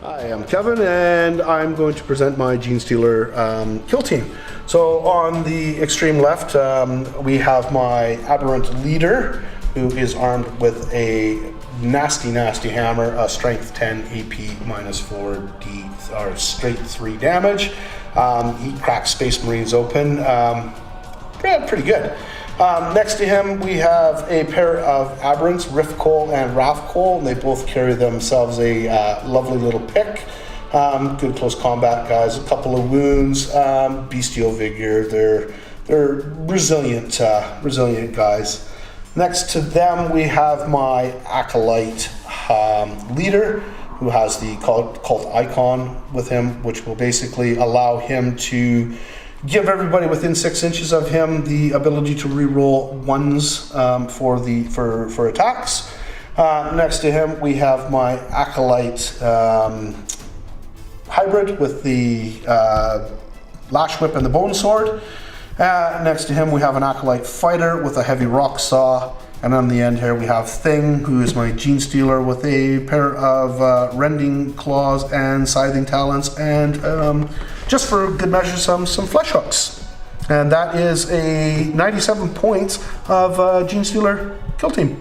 Hi, I'm Kevin, and I'm going to present my Genestealer kill team. So on the extreme left, we have my Aberrant Leader, who is armed with a nasty hammer, strength 10, AP -4, or straight 3 damage. He cracks Space Marines open. Pretty good. Next to him, we have a pair of Aberrants, Riftcoal and Wrathcoal, and they both carry themselves a lovely little pick. Good close combat guys, a couple of wounds, bestial vigor. They're resilient, resilient guys. Next to them, we have my Acolyte Leader, who has the cult icon with him, which will basically allow him to give everybody within 6 inches of him the ability to reroll ones for attacks. Next to him, we have my Acolyte Hybrid with the Lash Whip and the Bone Sword. Next to him, we have an Acolyte Fighter with a Heavy Rock Saw. And on the end here, we have Thing, who is my Genestealer with a pair of Rending Claws and Scything Talons, and just for good measure, some Flesh Hooks. And that is a 97 points of Genestealer kill team.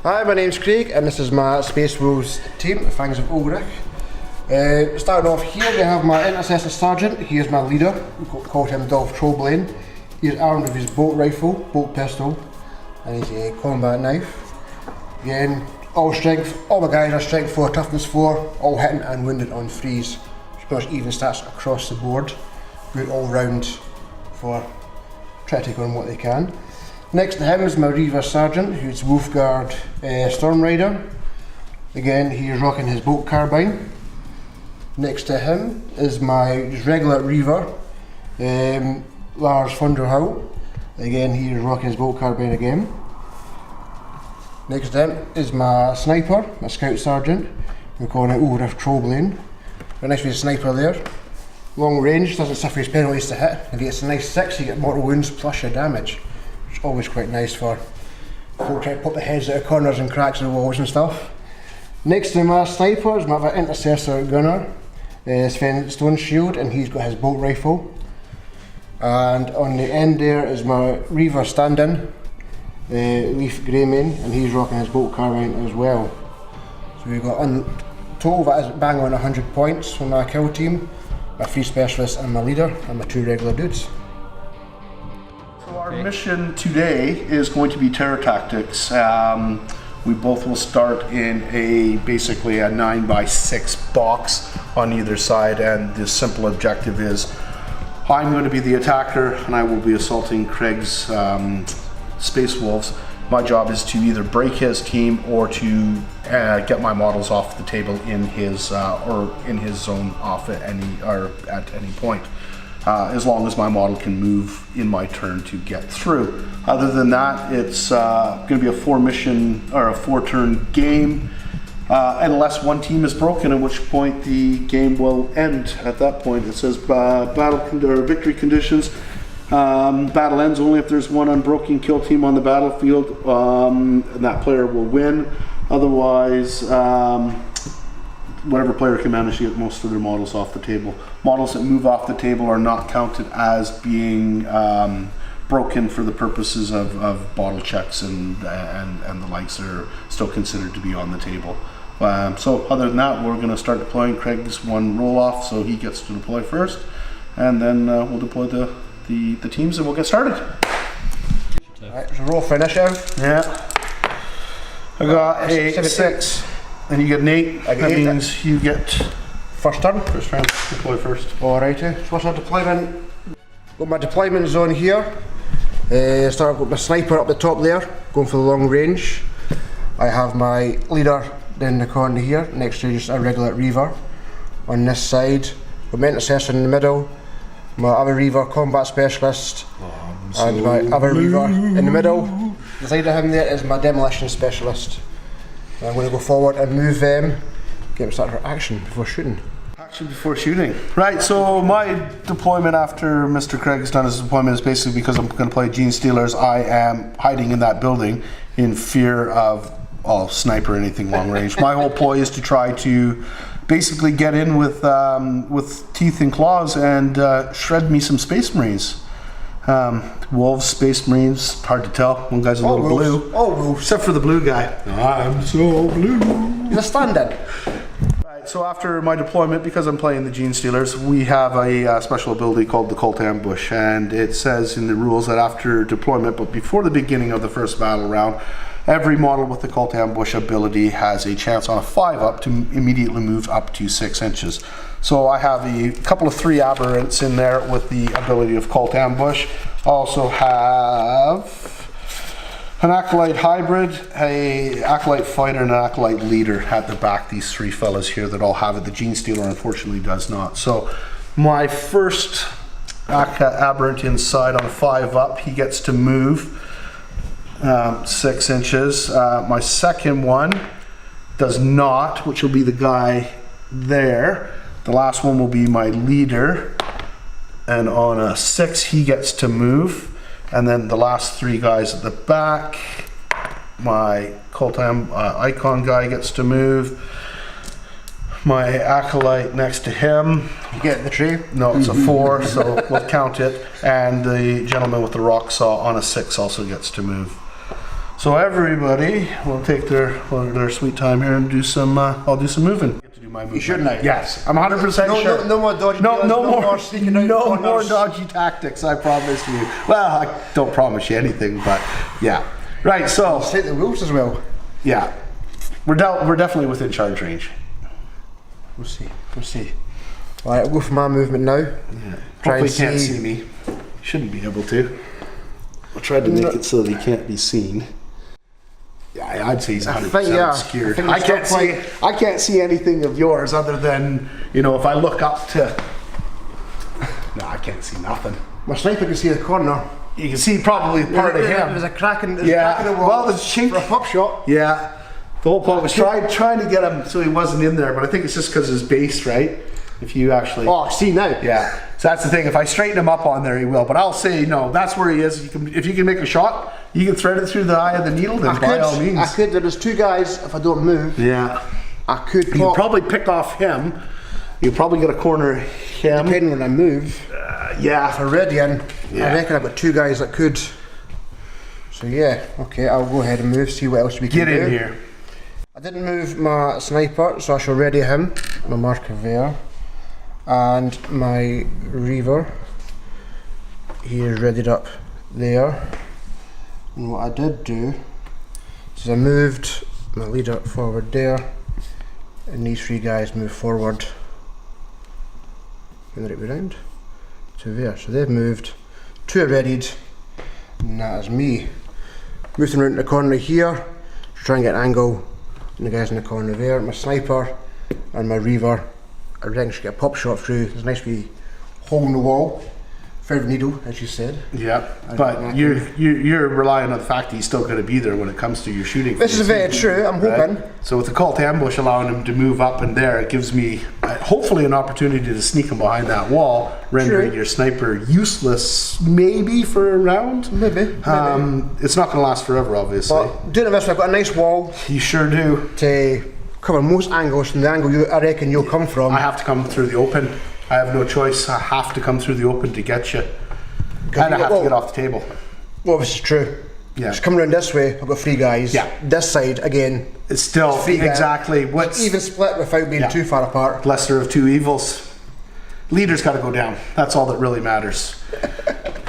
Hi, my name's Craig, and this is my Space Wolves team, Fangs of Ulrich. Starting off here, we have my Intercessor Sergeant. He is my leader. We call him Dolph Trollblane. He is armed with his bolt rifle, bolt pistol, and his combat knife. Again, all strength. All my guys are strength 4, toughness 4, all hitting and wounded on 3s. Pretty much even stats across the board. Good all round for try to take on what they can. Next to him is my Reaver Sergeant, who's Wolfguard Storm Rider. Again, he is rocking his bolt carbine. Next to him is my just regular Reaver, Lars Thunderhout. Again, he is rocking his bolt carbine again. Next to him is my Sniper, my Scout Sergeant. We're calling it Ulrich Trollblane. Very nice with a sniper there. Long range, doesn't suffer his penalties to hit. If he gets a nice 6, you get mortal wounds plus your damage, which is always quite nice for folk trying to pop the heads out of corners and cracks in the walls and stuff. Next to my Sniper is my Intercessor Gunner, Sven Stone Shield, and he's got his bolt rifle. And on the end there is my Reaver stand-in, Leaf Greymane, and he's rocking his bolt carbine as well. So we've got total that is bang on 100 points for my kill team, my 3 specialists and my leader, and my 2 regular dudes. So our mission today is going to be terror tactics. We both will start in basically a 9x6 box on either side, and the simple objective is I'm going to be the attacker and I will be assaulting Craig's Space Wolves. My job is to either break his team or to get my models off the table in his zone off at any point, as long as my model can move in my turn to get through. Other than that, it's going to be a 4-turn game, unless one team is broken, at which point the game will end. At that point, it says victory conditions. Battle ends only if there's one unbroken kill team on the battlefield, and that player will win. Otherwise, whatever player can manage to get most of their models off the table. Models that move off the table are not counted as being broken for the purposes of bottle checks and the likes. Are still considered to be on the table. So other than that, we're going to start deploying. Craig's one roll off, so he gets to deploy first, and then we'll deploy the teams and we'll get started. Alright, so roll for initiative. Yeah. I got a 6, and you get an 8. That means you get first turn. First turn. Deploy first. Alrighty. So what's our deployment? Got my deployment zone here. Start with my Sniper up the top there, going for the long range. I have my leader down the corner here, next to just a regular Reaver. On this side, got my Intercessor in the middle, my other Reaver Combat Specialist, and my other Reaver in the middle. Beside him there is my Demolition Specialist. I'm going to go forward and move them, get them started for action before shooting. Action before shooting. Right, so my deployment after Mr. Craig's done his deployment is basically because I'm going to play Genestealers. I am hiding in that building in fear of sniper or anything long range. My whole ploy is to try to basically get in with teeth and claws and shred me some Space Marines. Wolves, Space Marines, hard to tell. One guy's a little blue. All wolves. Except for the blue guy. I'm so blue. He's a stand-in. Right, so after my deployment, because I'm playing the Genestealers, we have a special ability called the Cult Ambush, and it says in the rules that after deployment, but before the beginning of the first battle round, every model with the Cult Ambush ability has a chance on a 5-up to immediately move up to 6 inches. So I have a couple of 3 aberrants in there with the ability of Cult Ambush. I also have an Acolyte Hybrid, a Acolyte Fighter, and an Acolyte Leader at the back. These 3 fellas here that all have it. The Genestealer unfortunately does not. So my first aberrant inside on a 5-up, he gets to move 6 inches. My second one does not, which will be the guy there. The last one will be my leader, and on a 6 he gets to move. And then the last 3 guys at the back, my Cult Icon guy gets to move. My Acolyte next to him. You get the tree? No, it's a 4, so we'll count it. And the gentleman with the rock saw on a 6 also gets to move. So everybody will take their sweet time here and do some. I'll do some moving. Get to do my movement. You shouldn't I? Yes, I'm 100% sure. No more dodgy. No more sneaking out. No more dodgy tactics. I promise you. Well, I don't promise you anything, but yeah. Right. So take the wolves as well. Yeah, we're definitely within charge range. We'll see. We'll see. All right, I'll go for my movement now. Yeah. Hopefully he can't see me. Shouldn't be able to. I tried to make it so that he can't be seen. Yeah, I'd say he's 100% obscured. I can't see anything of yours other than, you know, if I look up to. No, I can't see nothing. My sniper can see the corner. You can see probably part of him. There's a crack in the wall. Well, there's a chink for a pop shot. Yeah. The whole point was trying to get him so he wasn't in there, but I think it's just because of his base, right? If you actually. Oh, see now. Yeah. So that's the thing. If I straighten him up on there, he will. But I'll say no. That's where he is. If you can make a shot, you can thread it through the eye of the needle. Then by all means. I could. There's 2 guys. If I don't move. Yeah. I could. You probably pick off him. You probably get a corner him. Depending when I move. Yeah. If I'm ready in, yeah. I reckon I've got 2 guys that could. So yeah. Okay. I'll go ahead and move. See what else we can do. Get in here. I didn't move my sniper, so I shall ready him. My marker there. And my Reaver, he is readied up there. And what I did do is I moved my leader forward there, and these 3 guys move forward in the right way round to there. So they've moved, 2 are readied, and that is me. Moving around the corner here to try and get an angle on the guys in the corner there. My sniper and my Reaver, I reckon should get a pop shot through. There's a nice wee hole in the wall. Fair needle, as you said. Yeah, but you're relying on the fact that he's still going to be there when it comes to your shooting. This is very true. I'm hoping. Right? So with the Cult Ambush allowing him to move up and there, it gives me hopefully an opportunity to sneak him behind that wall, rendering your sniper useless, maybe for a round. Maybe. It's not going to last forever, obviously. But doing this, I've got a nice wall. You sure do. To cover most angles from the angle I reckon you'll come from. I have to come through the open. I have no choice. I have to come through the open to get you. And I have to get off the table. Well, this is true. Yeah. Just coming around this way, I've got 3 guys. Yeah. This side, again. It's still 3 guys. Exactly. What's even split without being too far apart. Lesser of 2 evils. Leader's got to go down. That's all that really matters.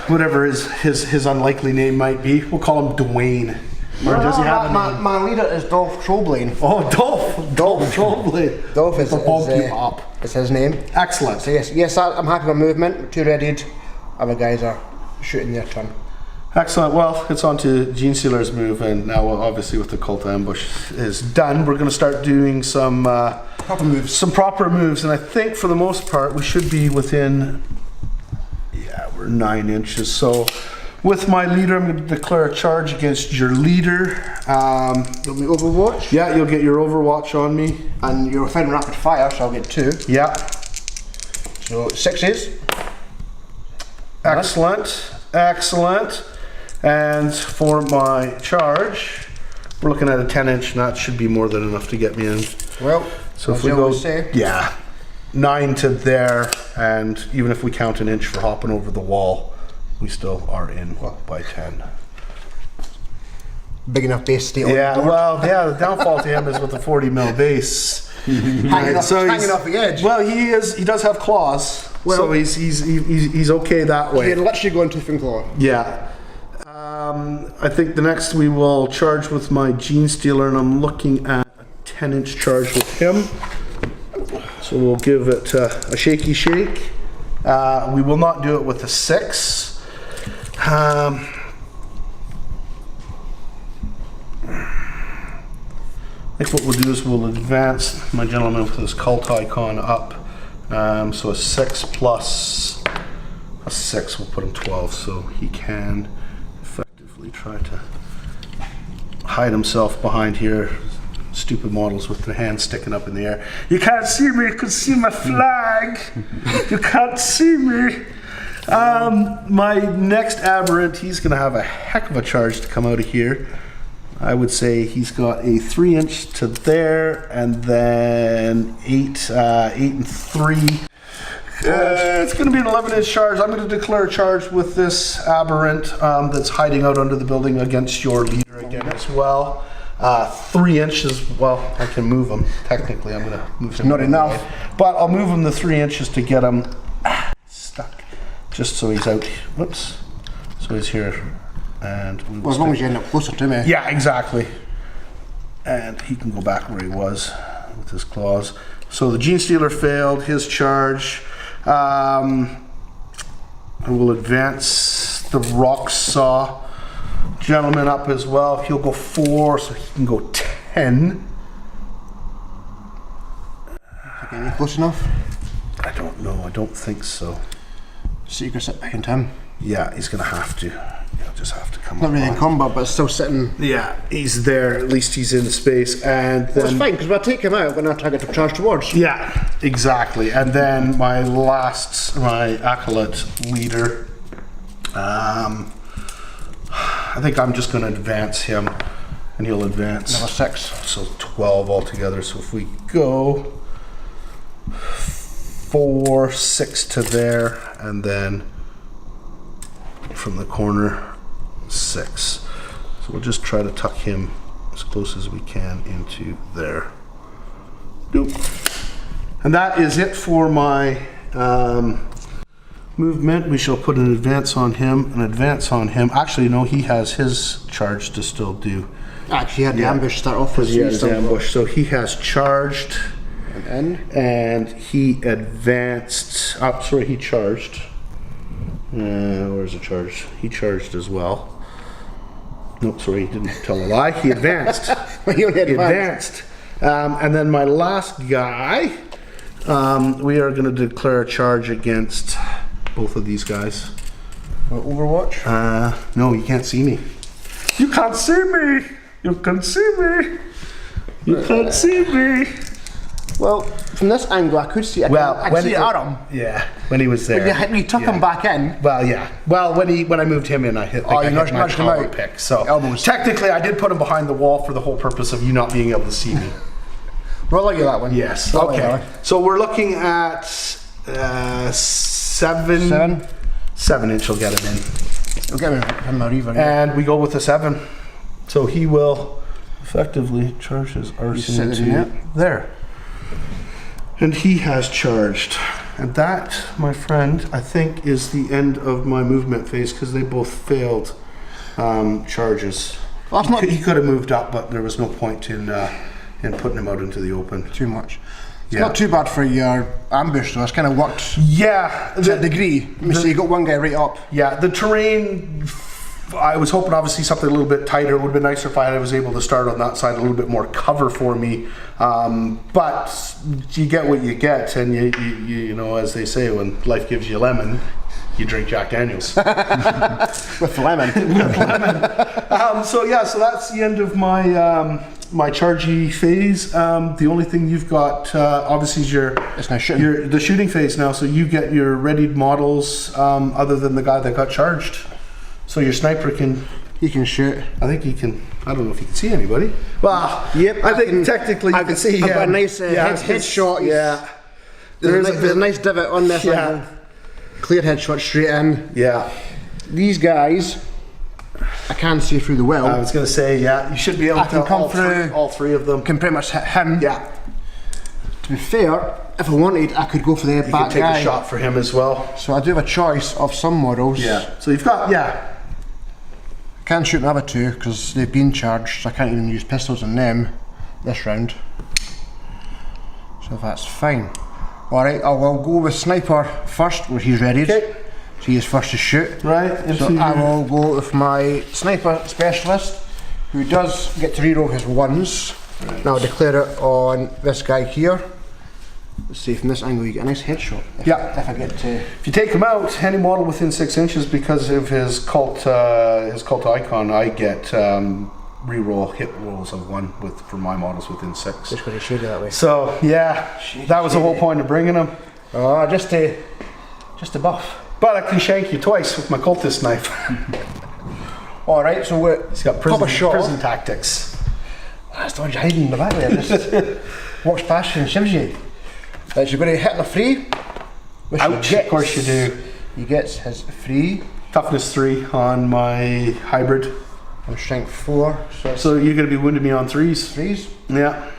Whatever his unlikely name might be, we'll call him Dwayne. Or does he have a name? My leader is Dolph Troblane. Oh, Dolph Troblane. Dolph is it's his name. Excellent. So yes, I'm happy with my movement. 2 readied. Other guys are shooting their turn. Excellent. Well, it's on to Genestealer's move, and now obviously with the Cult Ambush is done, we're going to start doing some proper moves. Some proper moves, and I think for the most part we should be within. Yeah, we're 9 inches. So. With my leader, I'm going to declare a charge against your leader. You'll be Overwatch? Yeah, you'll get your Overwatch on me. And you're within rapid fire, so I'll get 2. Yeah. So 6s. Excellent, excellent. And for my charge, we're looking at a 10-inch, and that should be more than enough to get me in. Well, So as if we you go, always say. yeah, 9 to there, and even if we count an inch for hopping over the wall, we still are in by 10. Big enough base to stay on Yeah, the board. well, yeah, the downfall to him is with the 40 mil base. hanging off the edge. Well, he does have claws, Well, so he's okay that way. He'd literally go into tooth and claw. Yeah. I think the next we will charge with my Genestealer, and I'm looking at a 10-inch charge with him. So we'll give it a shaky shake. We will not do it with a 6. I think what we'll do is we'll advance my gentleman with his cult icon up. So a 6 plus a 6 will put him 12, so he can effectively try to hide himself behind here. Stupid models with their hands sticking up in the air. You can't see me, you can see my flag. You can't see me. My next aberrant, he's gonna have a heck of a charge to come out of here. I would say he's got a 3-inch to there, and then 8 and 3. It's going to be an 11-inch charge. I'm going to declare a charge with this aberrant that's hiding out under the building against your leader again as well. 3 inches. Well, I can move him. Technically, I'm going to move him. Not enough. But I'll move him the 3 inches to get him stuck, just so he's out. Whoops. So he's here. And we Well, as long as you end up closer to me. yeah, exactly. And he can go back where he was with his claws. So the Genestealer failed his charge. I will advance the rock saw gentleman up as well. He'll go 4, so he can go 10. Okay, close enough? I don't know. I don't think so. So you can sit behind him. Yeah, he's gonna have to. He'll just have to come Not up really in on. combat, but still sitting. Yeah, he's there. At least he's in space, and That's then fine, because we'll take him out when I try to get to charge towards. yeah, exactly. And then my acolyte leader. I think I'm just going to advance him, and he'll advance. Another 6. So 12 altogether. So if we go 4, 6 to there, and then from the corner 6. So we'll just try to tuck him as close as we can into there. Nope. And that is it for my movement. We shall put an advance on him, Actually, no, he has his charge to still do. Actually, he had the ambush start off with. He had his ambush, so he has charged. And he advanced. Oh, sorry, he charged. Where's the charge? He charged as well. Nope, sorry, he didn't tell a lie. He advanced. He advanced. And then my last guy, we are going to declare a charge against both of these guys. Overwatch? No, you can't see me. You can't see me. You can see me. You can't see me. Well, from this angle, I could see. I could see Adam. Yeah, when he was there. When you took him back in. Well, yeah. Well, when I moved him in, I hit. Oh, you nudged him power out. pick. So Elbows. technically, I did put him behind the wall for the whole purpose of you not being able to see me. We'll let you that one. Yes. We'll let you that Okay. one. So we're looking at 7. 7-inch will get him in, We'll get him a reaver. and we go with a 7. So he will effectively charge his arsenal sitting to there. there. And he has charged. And that, my friend, I think is the end of my movement phase, because they both failed charges. Well, that's not He could have moved up, but there was no point in putting him out into the open. too much. It's Yeah. not too bad for your ambush, though. It's kind of worked Yeah. to a degree. So you got one guy right up. Yeah, the terrain, I was hoping obviously something a little bit tighter. It would have been nicer if I was able to start on that side, a little bit more cover for me. But you get what you get, and you know, as they say, when life gives you lemon, you drink Jack Daniels. With lemon. So that's the end of my my chargy phase. The only thing you've got obviously is It's now shooting. the shooting phase now. So you get your readied models other than the guy that got charged. So your sniper can He can shoot. I think he can. I don't know if you can see anybody. Well, Yep, I think technically you can see him. I've got a nice head shot. Yeah. There's a nice divot on this. Yeah. Clear headshot straight in. Yeah. These guys, I can see through the well. I was going to say, yeah, you should be able I can to come through. all three of them. Can pretty much hit him. Yeah. To be fair, if I wanted, I could go for the You back can take guy. a shot for him as well. So I do have a choice of some models. Yeah. So you've got, yeah. Can't shoot the other two because they've been charged, so I can't even use pistols on them this round. So that's fine. Alright, I will go with Sniper first, where he's ready. Okay. So he is first to shoot. Right. So I will go with my Sniper Specialist, who does get to reroll his ones. Right. Now I'll declare it on this guy here. Let's see, from this angle you get a nice headshot. If I get to... If you take him out, any model within 6 inches, because of his cult icon, I get reroll hit rolls of 1 for my models within 6. Just because he showed you that way. So yeah, that was the whole point of bringing him. Oh, just to buff. But I can shank you twice with my cultist knife. Alright, so we're... He's got pop a shot. prison tactics. That's the one you're hiding in the back there. Just walks past you and shivs you. Right, so you're going to hit the free. Ouch, of course you do. He gets his free. Toughness 3 on my hybrid. I'm strength 4. So you're going to be wounding me on 3s. Threes. Yeah.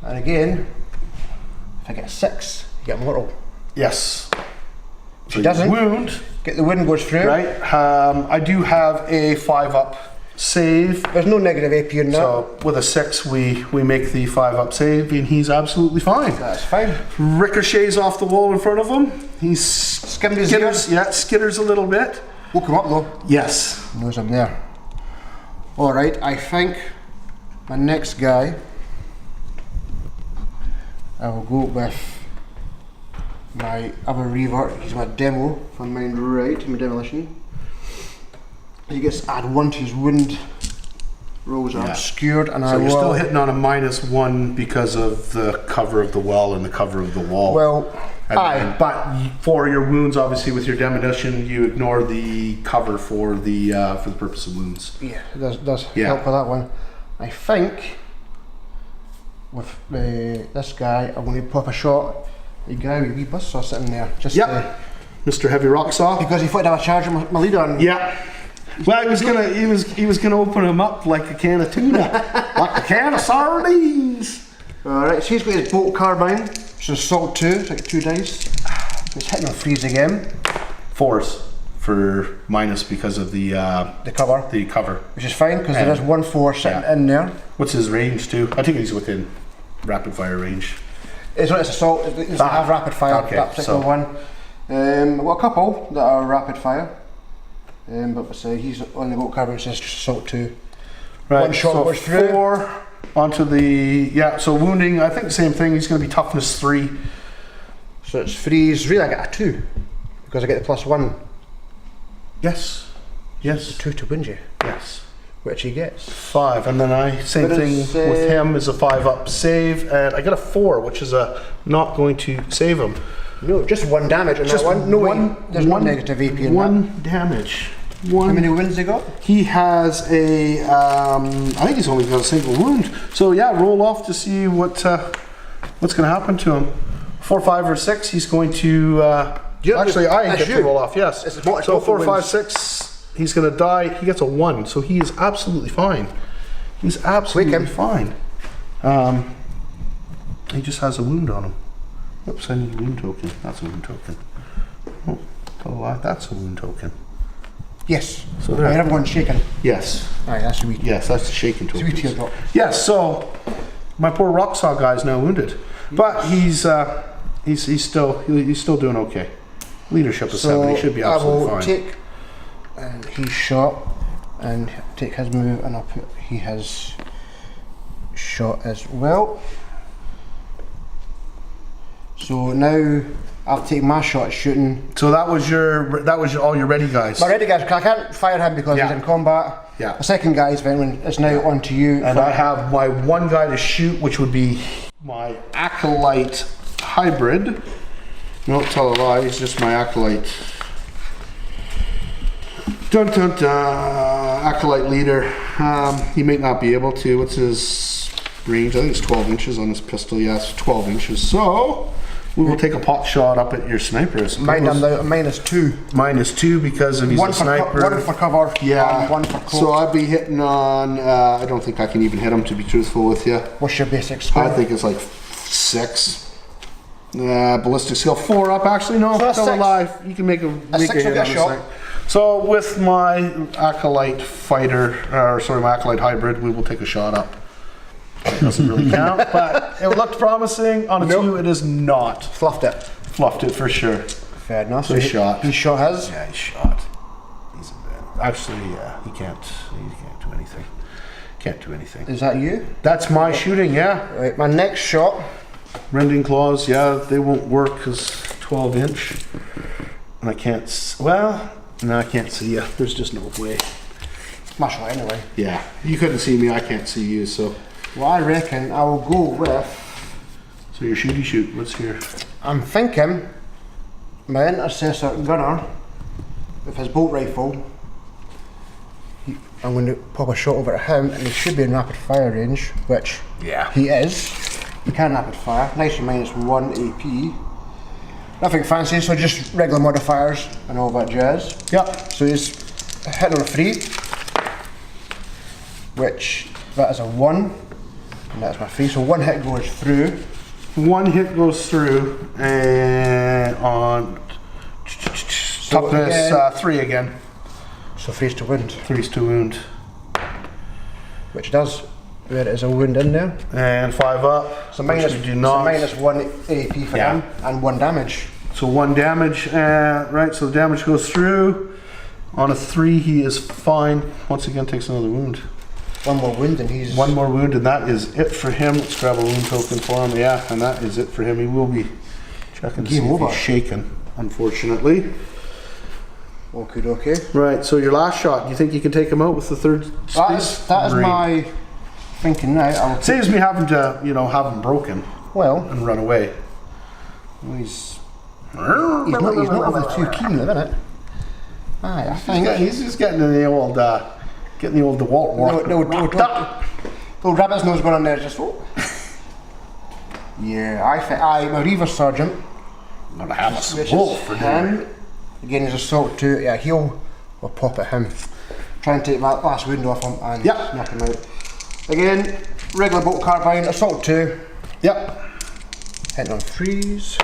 And again, if I get a 6, you get mortal. Yes. If he doesn't, wound. get the wound goes through. Right. I do have a 5-up save. There's no negative AP in that. So with a 6 we make the 5-up save and he's absolutely fine. That's fine. Ricochets off the wall in front of him. He's Skimmed his skitters, yeah, skitters a little bit. Woke him up though. Yes. Knows I'm there. Alright, I think my next guy, I will go with my other revert. He's my demo from mine right, my demolition. He gets to add 1 to his wound. Rolls are obscured, and So you're still hitting on a -1 because of the cover of the well and the cover of the wall. Well, but for your wounds, obviously, with your demolition, you ignore the cover for the purpose of wounds. yeah, it does help with that one. I think with this guy, I'm going to pop a shot. The guy with a wee buzzsaw sitting there, just Mr. Heavy Rock Saw. because he thought to have a charge on my leader. And Yeah. Well, he was gonna open him up like a can of tuna, like a can of sardines. Alright, so he's got his bolt carbine, which is assault 2, it's like 2 dice. He's hitting on 3s again. 4s for minus because of the cover. The cover. Which is fine, because there is 1 4 sitting in there. What's his range too? I think he's within rapid fire range. It's not, it's assault, it doesn't have rapid fire, okay, that particular one. I've got a couple that are rapid fire. But say he's on the bolt carbine, so it's just assault 2. Right, 1 shot so goes through. 4 onto the, so wounding, I think the same thing, he's going to be toughness 3. So it's freeze, really I get a 2, because I get the +1. Yes. Yes. 2 to wound you, Yes. which he gets. 5, and then same But thing it's, with him is a 5-up save, and I get a 4, which is not going to save him. No, just 1 damage on Just that one. No, there's one no negative AP in that. 1 damage. How many wounds he got? He has a, I think he's only got a single wound. So yeah, roll off to see what's going to happen to him. 4, 5, or 6, he's going to. Actually, I get to roll off. Yes. So 4, 5, 6, he's going to die. He gets a 1, so he is absolutely fine. He's absolutely fine. He just has a wound on him. Oops, I need a wound token. That's a wound token. Oh, tell a lie. That's a wound token. Yes. So there. Everyone's shaking. Yes. Aye, that's a wee. Yes, that's the shaking token. Sweet teardrop. Yes. So my poor rock saw guy is now wounded, but he's still doing okay. Leadership is 7. He should be absolutely fine. I will take and he's shot and take his move, and I'll put he has shot as well. So now I'll take my shot at shooting. So that was all your ready guys. My ready guys, I can't fire him because he's in combat. Yeah. The second guy's Venwin is now on to you. And I have my 1 guy to shoot, which would be my Acolyte hybrid. Don't tell a lie, it's just my Acolyte. Dun dun dun. Acolyte leader. He may not be able to. What's his range? I think it's 12 inches on his pistol. Yeah, it's 12 inches. So we will take a pot shot up at your sniper. Mine, I'm now at -2. -2 because of he's a sniper. One for cover. Yeah. And one for close. So I'd be hitting on. I don't think I can even hit him, to be truthful with you. What's your basic score? I think it's like 6. Ballistic skill 4 up. Actually, no. So Still alive. You can make a 6 hit will on get this shot. thing. So with my Acolyte fighter, or sorry, my Acolyte hybrid, we will take a shot up. It doesn't really count, but it looked promising. On a 2, it is not. Fluffed it. Fluffed it for sure. Fair enough. So he shot. He shot his. Yeah, he shot. He's a bit. Actually, he can't do anything. Can't do anything. Is that you? That's my shooting, yeah. Right, my next shot. Rending claws, yeah, they won't work because 12 inch. And I can't, well, no, I can't see you. There's just no way. My shot anyway. Yeah, you couldn't see me, I can't see you, so. Well, I reckon I will go with. So your shooty shoot, let's hear. I'm thinking my intercessor gunner with his bolt rifle. I'm going to pop a shot over at him, and he should be in rapid fire range, which he is. He can rapid fire. Nice -1 AP. Nothing fancy, so just regular modifiers and all that jazz. Yep. So he's hitting on a 3, which that is a 1, and that's my 3. So 1 hit goes through. 1 hit goes through, and on toughness 3 again. So 3's to wound. 3's to wound. Which does. There is a wound in there. And 5 up. So minus, we do not. so -1 AP for him, and 1 damage. So 1 damage, right, so the damage goes through. On a 3, he is fine. Once again, takes another wound. 1 more wound and he's... 1 more wound, and that is it for him. Let's grab a wound token for him. Yeah, and that is it for him. He will be checking to see if he's shaken, unfortunately. Okay. Right, so your last shot, do you think you can take him out with the 3rd space? That is my thinking now. Saves me having to, have him broken. Well, and run away. He's not over too keen, isn't it? Aye, I think he's just getting the old DeWalt war. No, rabbit's nose going on there just. Oh. Yeah, I think I'm a Reaver Sergeant. I'm gonna have a wolf for him. Again, he's assault 2. Yeah, we'll pop at him. Try and take that last wound off him and knock him out. Again, regular bolt carbine, assault 2. Yep. Hitting on 3s.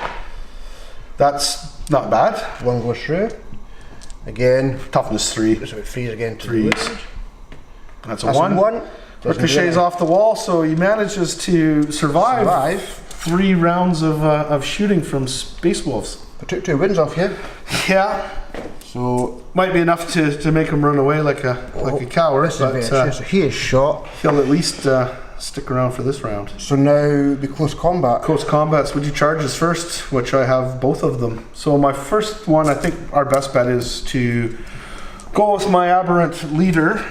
That's not bad. 1 goes through. Again, toughness 3. So 3s again. 3s. That's a 1. Ricochets off the wall, so he manages to survive 3 rounds of shooting from Spacewolves. I took 2 wins off you. Yeah. So might be enough to make him run away like a coward. But so he is shot. He'll at least stick around for this round. So now the close combat. Close combats. Would you charge us first? Which I have both of them. So my first one, I think our best bet is to go with my aberrant leader,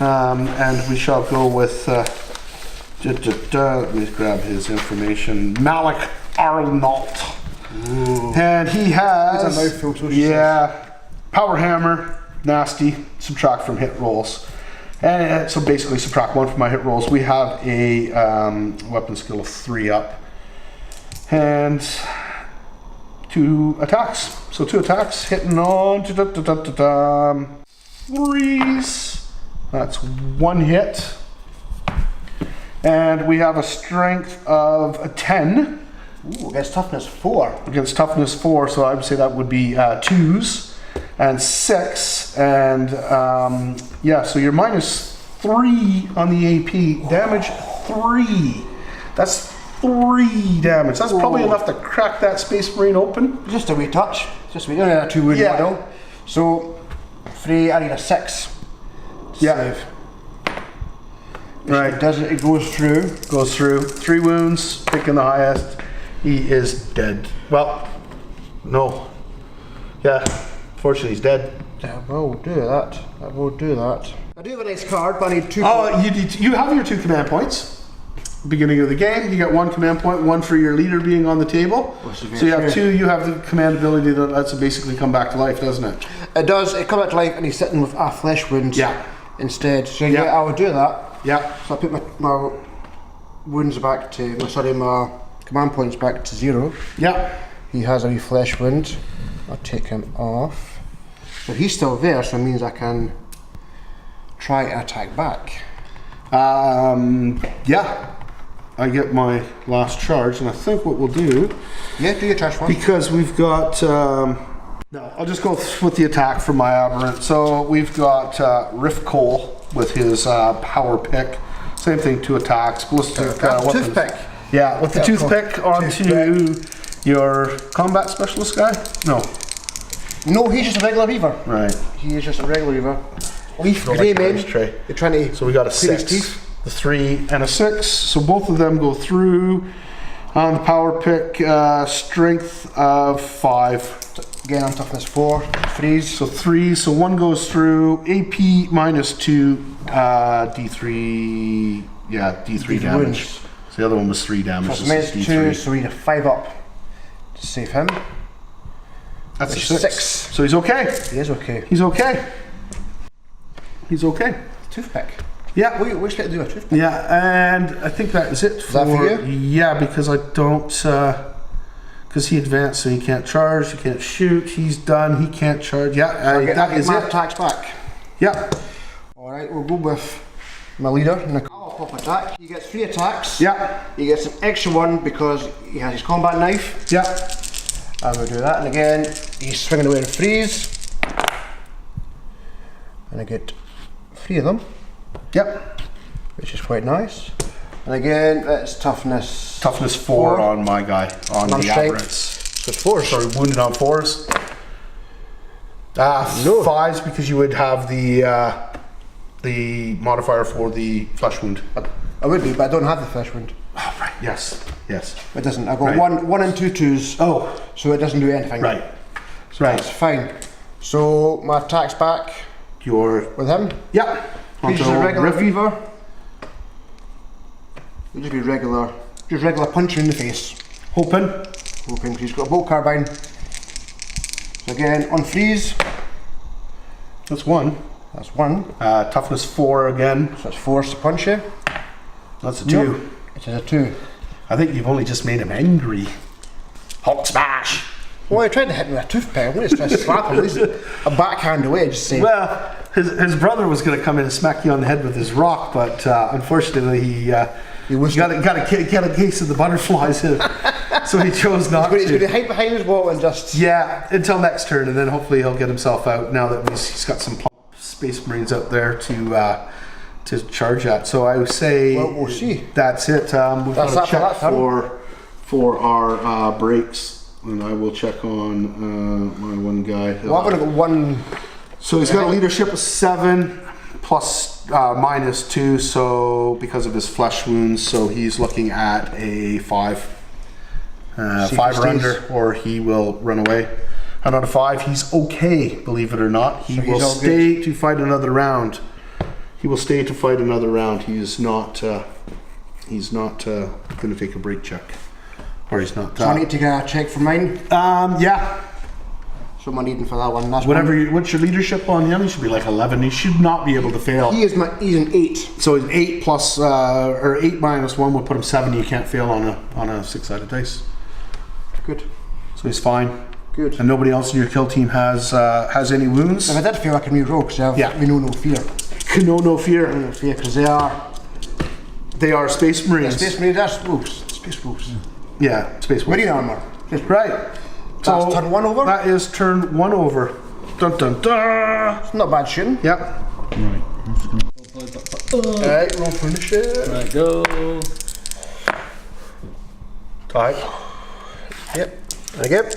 and we shall go with. Let me grab his information. Malik Arnault. Ooh. And he has a mouthful, so she says. power hammer, nasty, subtract from hit rolls. And so basically subtract 1 from my hit rolls. We have a weapon skill of 3 up. And 2 attacks. So 2 attacks hitting on 3s. That's 1 hit. And we have a strength of a 10. Ooh, against toughness 4. Against toughness 4, so I would say that would be 2s and 6, and so you're -3 on the AP. Damage 3. That's 3 damage. That's probably enough to crack that Space Marine open. Just a wee touch. Just a wee. Only a 2 wound model. So 3. I need a 6. Save. Right. It does it. It goes through. Goes through. 3 wounds. Picking the highest. He is dead. Well, no. Yeah, fortunately he's dead. I will do that. I do have a nice card, but I need 2. Oh, you have your 2 command points. beginning of the game. You get 1 command point, 1 for your leader being on the table. So you have 2. You have the command ability that lets it basically come back to life, doesn't it? It does. It comes back to life, and he's sitting with a flesh wound. Yeah. Instead. So yeah, I would do that. Yeah. So I put my wounds back to my command points back to 0. Yeah. He has a wee flesh wound. I'll take him off. So he's still there, so it means I can try to attack back. Yeah. I get my last charge, and I think what we'll do... Yeah, do your charge one. Because we've got... no, I'll just go with the attack for my aberrant. So we've got Riff Cole with his power pick. Same thing, 2 attacks. Ballistic weapons. Toothpick. Yeah, with the toothpick onto your combat specialist guy? No. No, he's just a regular reaver. Right. He is just a regular reaver. Leaf grey men. They're trying to. So we got a clean his 6, teeth. the 3, and a 6. So both of them go through. On the power pick, strength of 5. Again, on toughness 4. Freeze. So 3. So 1 goes through. AP minus 2. D3. Yeah, D3 damage. Wounds. So the other one was 3 damage. So This minus is 2, D3. so we need a 5 up to save him. That's a Which 6. is 6. So he's okay. He is okay. He's okay. He's okay. Toothpick. Yeah. We expect to do a toothpick. Yeah, and I think that is it for, that for you? Yeah, because I don't because he advanced, so he can't charge, he can't shoot, he's done, he can't charge. Yeah, that is my it. attacks back. Yeah. Alright, we'll go with my leader in the pop attack. He gets 3 attacks. Yeah. He gets an extra 1 because he has his combat knife. Yeah. And we'll do that, and again he's swinging away in freeze. And I get 3 of them. Yep. Which is quite nice. And again, that's toughness. Toughness 4 on my guy, on the strength. aberrants. So 4. Sorry, wounded on 4s. No. 5s because you would have the modifier for the flesh wound. I would be, but I don't have the flesh wound. Oh, right. Yes. Yes. It doesn't. I've got Right. one and 2 2s. Oh. So it doesn't do anything. Right. So that's fine. So my attack's back Your. with him. Yeah. He's just a regular reaver. He'll just be regular punching in the face. Hoping. Hoping he's got a bolt carbine. So again, on freeze. That's 1. That's 1. Toughness 4 again. So that's 4 to punch you. That's a 2. Nope. It is a 2. I think you've only just made him angry. Hulk smash! Well, I tried to hit me with a toothpick. I'm going to try to slap him. At least a backhand away, just say. Well, his brother was going to come in and smack you on the head with his rock, but unfortunately he got a case of the butterflies, so he chose not He's going to to. hide behind his wall and just. Yeah, until next turn, and then hopefully he'll get himself out now that he's got some Space Marines out there to charge at. So I would say Well, we'll see. That's it. We've That's got that to check for that for our breaks, and I will check on my one guy. Well, I've only got 1. So he's got a leadership of 7 plus minus 2, so because of his flesh wounds, so he's looking at a 5. 5 or under, or he will run away. And on a 5, he's okay, believe it or not. He will stay to fight another round. He will stay to fight another round. He's not going to take a break check. Or he's not. So I need to get a check for mine. Yeah. So am I needing for that one? That's What's your leadership on him? He should be like 11. He should not be able to fail. He's an 8. So he's 8 plus or 8 minus 1 would put him 7. You can't fail on a 6-sided dice. Good. So he's fine. Good. And nobody else in your kill team has any wounds. If I did feel I can re-roll because I have no fear. No fear. No fear because they are Space Marines. Space Marines. That's Wolves. Space Wolves. Yeah, Space Wolves. Marine armor. Right. That's turn 1 over. That is turn 1 over. Dun dun dun. It's not bad shooting. Yep. Right. Alright, roll for initiative. Right, go. Tie. Yep. Again.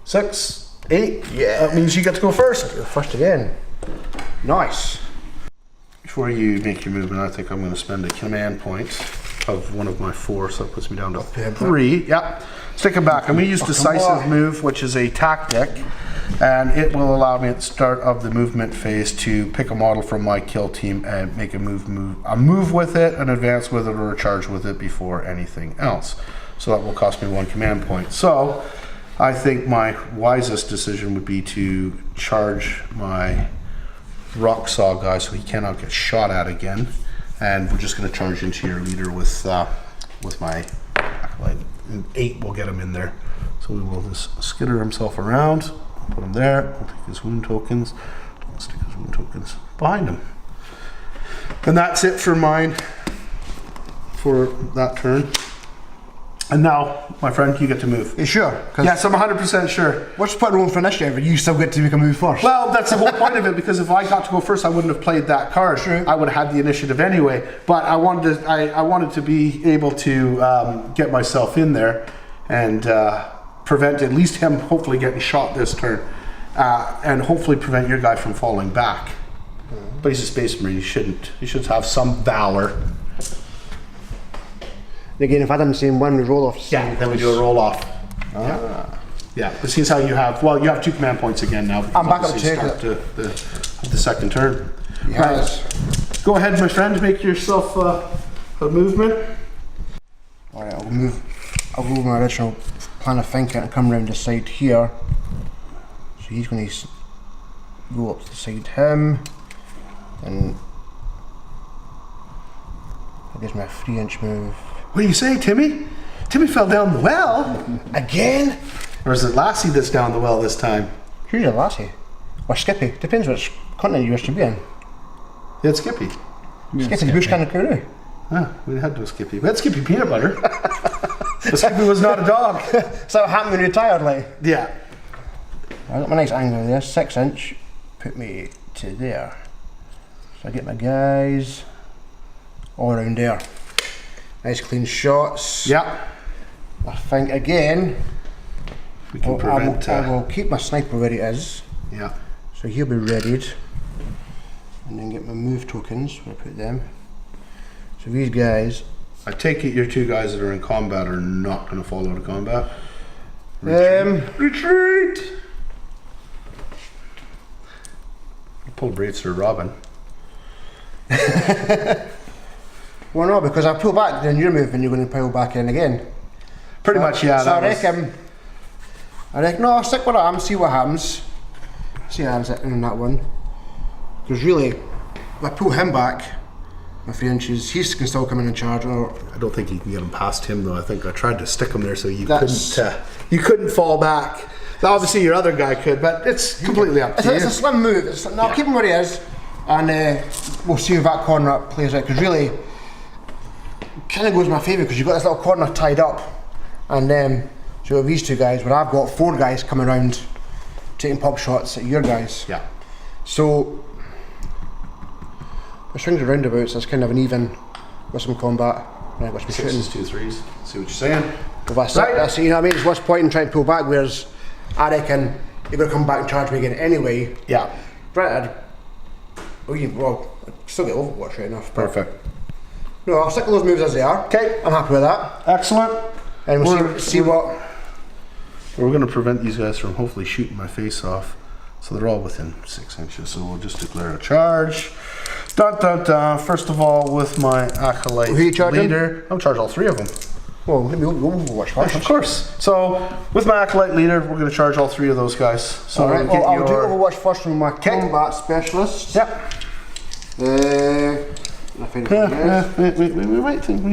6, 8. Yeah. That means you get to go first. You're first again. Nice. Before you make your movement, I think I'm going to spend a command point of one of my 4, so that puts me down to 3. Yeah. Stick it back. I'm going to use decisive move, which is a tactic. And it will allow me at the start of the movement phase to pick a model from my kill team and make a move with it, an advance with it, or a charge with it before anything else. So that will cost me 1 command point. So I think my wisest decision would be to charge my rock saw guy so he cannot get shot at again. And we're just going to charge into your leader with my acolyte. 8 will get him in there. So we will just skitter himself around, put him there, we'll take his wound tokens, we'll stick his wound tokens behind him. And that's it for mine for that turn. And now, my friend, you get to move. You sure? Yes, I'm 100% sure. What's the point of rolling for initiative, but you still get to make a move first? Well, that's the whole point of it, because if I got to go first, I wouldn't have played that card. True. I would have had the initiative anyway. But I wanted to be able to get myself in there and prevent at least him hopefully getting shot this turn, and hopefully prevent your guy from falling back. But he's a space marine. He should have some valor. Again, if I didn't see him when we roll off. Yeah, then we do a roll off. Yeah, this is how you have. Well, you have 2 command points again now. I'm back up to start the second turn. Yes. Right. Go ahead, my friend. Make yourself a movement. All right, I'll move my original plan of thinking and come around the side here. So he's going to go up to the side him, and that gives me a 3-inch move. What do you say, Timmy? Timmy fell down the well. Again? Or is it Lassie that's down the well this time? Who's a Lassie? Or Skippy? Depends which continent you wish to be in. Yeah, it's Skippy. Skippy the bush kangaroo. Ah, we had to Skippy. We had Skippy peanut butter. But Skippy was not a dog. So what happened when you retired, like? Yeah. I got my nice angle there, 6-inch, put me to there. So I get my guys all around there. Nice clean shots. Yeah. I think again, We can prevent. I will keep my sniper where it is. Yeah. So he'll be readied. And then get my move tokens, where I put them. So these guys. I take it your 2 guys that are in combat are not going to fall out of combat. Retreat! I pulled Braids or Robin. Well, no, because I pull back, then you're moving, you're going to pull back in again. Pretty much, yeah. So I reckon, no, I'll stick where I am, see what happens. See how I'm sitting in that one. Because really, if I pull him back, my 3 inches, he can still come in and charge. Or I don't think you can get him past him, though. I think I tried to stick him there so you couldn't fall back. Now, obviously, your other guy could, but it's completely up to you. It's a slim move. I'll keep him where he is, and we'll see if that corner plays out. Because really, kind of goes in my favour because you've got this little corner tied up, and so with these 2 guys, where I've got 4 guys coming around taking pop shots at your guys. Yeah. So the swings and roundabouts is kind of an even with some combat. Right, what's me shooting? 6s, 2 3s. See what you're saying? Well, that's it. That's it. You know what I mean? It's what's point in trying to pull back. Whereas I reckon you're going to come back and charge me again anyway. Yeah. Right. Well, I still get Overwatch right enough. Perfect. No, I'll stick with those moves as they are. Okay. I'm happy with that. Excellent. And we'll see what. We're going to prevent these guys from hopefully shooting my face off. So they're all within 6 inches. So we'll just declare a charge. Dun dun dun. First of all, with my acolyte Who are you charging? leader, I'll charge all 3 of them. Well, let me Overwatch first. Of course. So with my acolyte leader, we're going to charge all 3 of those guys. So Alright, well, I'll do Overwatch first from my combat specialist. Yep. Wait, we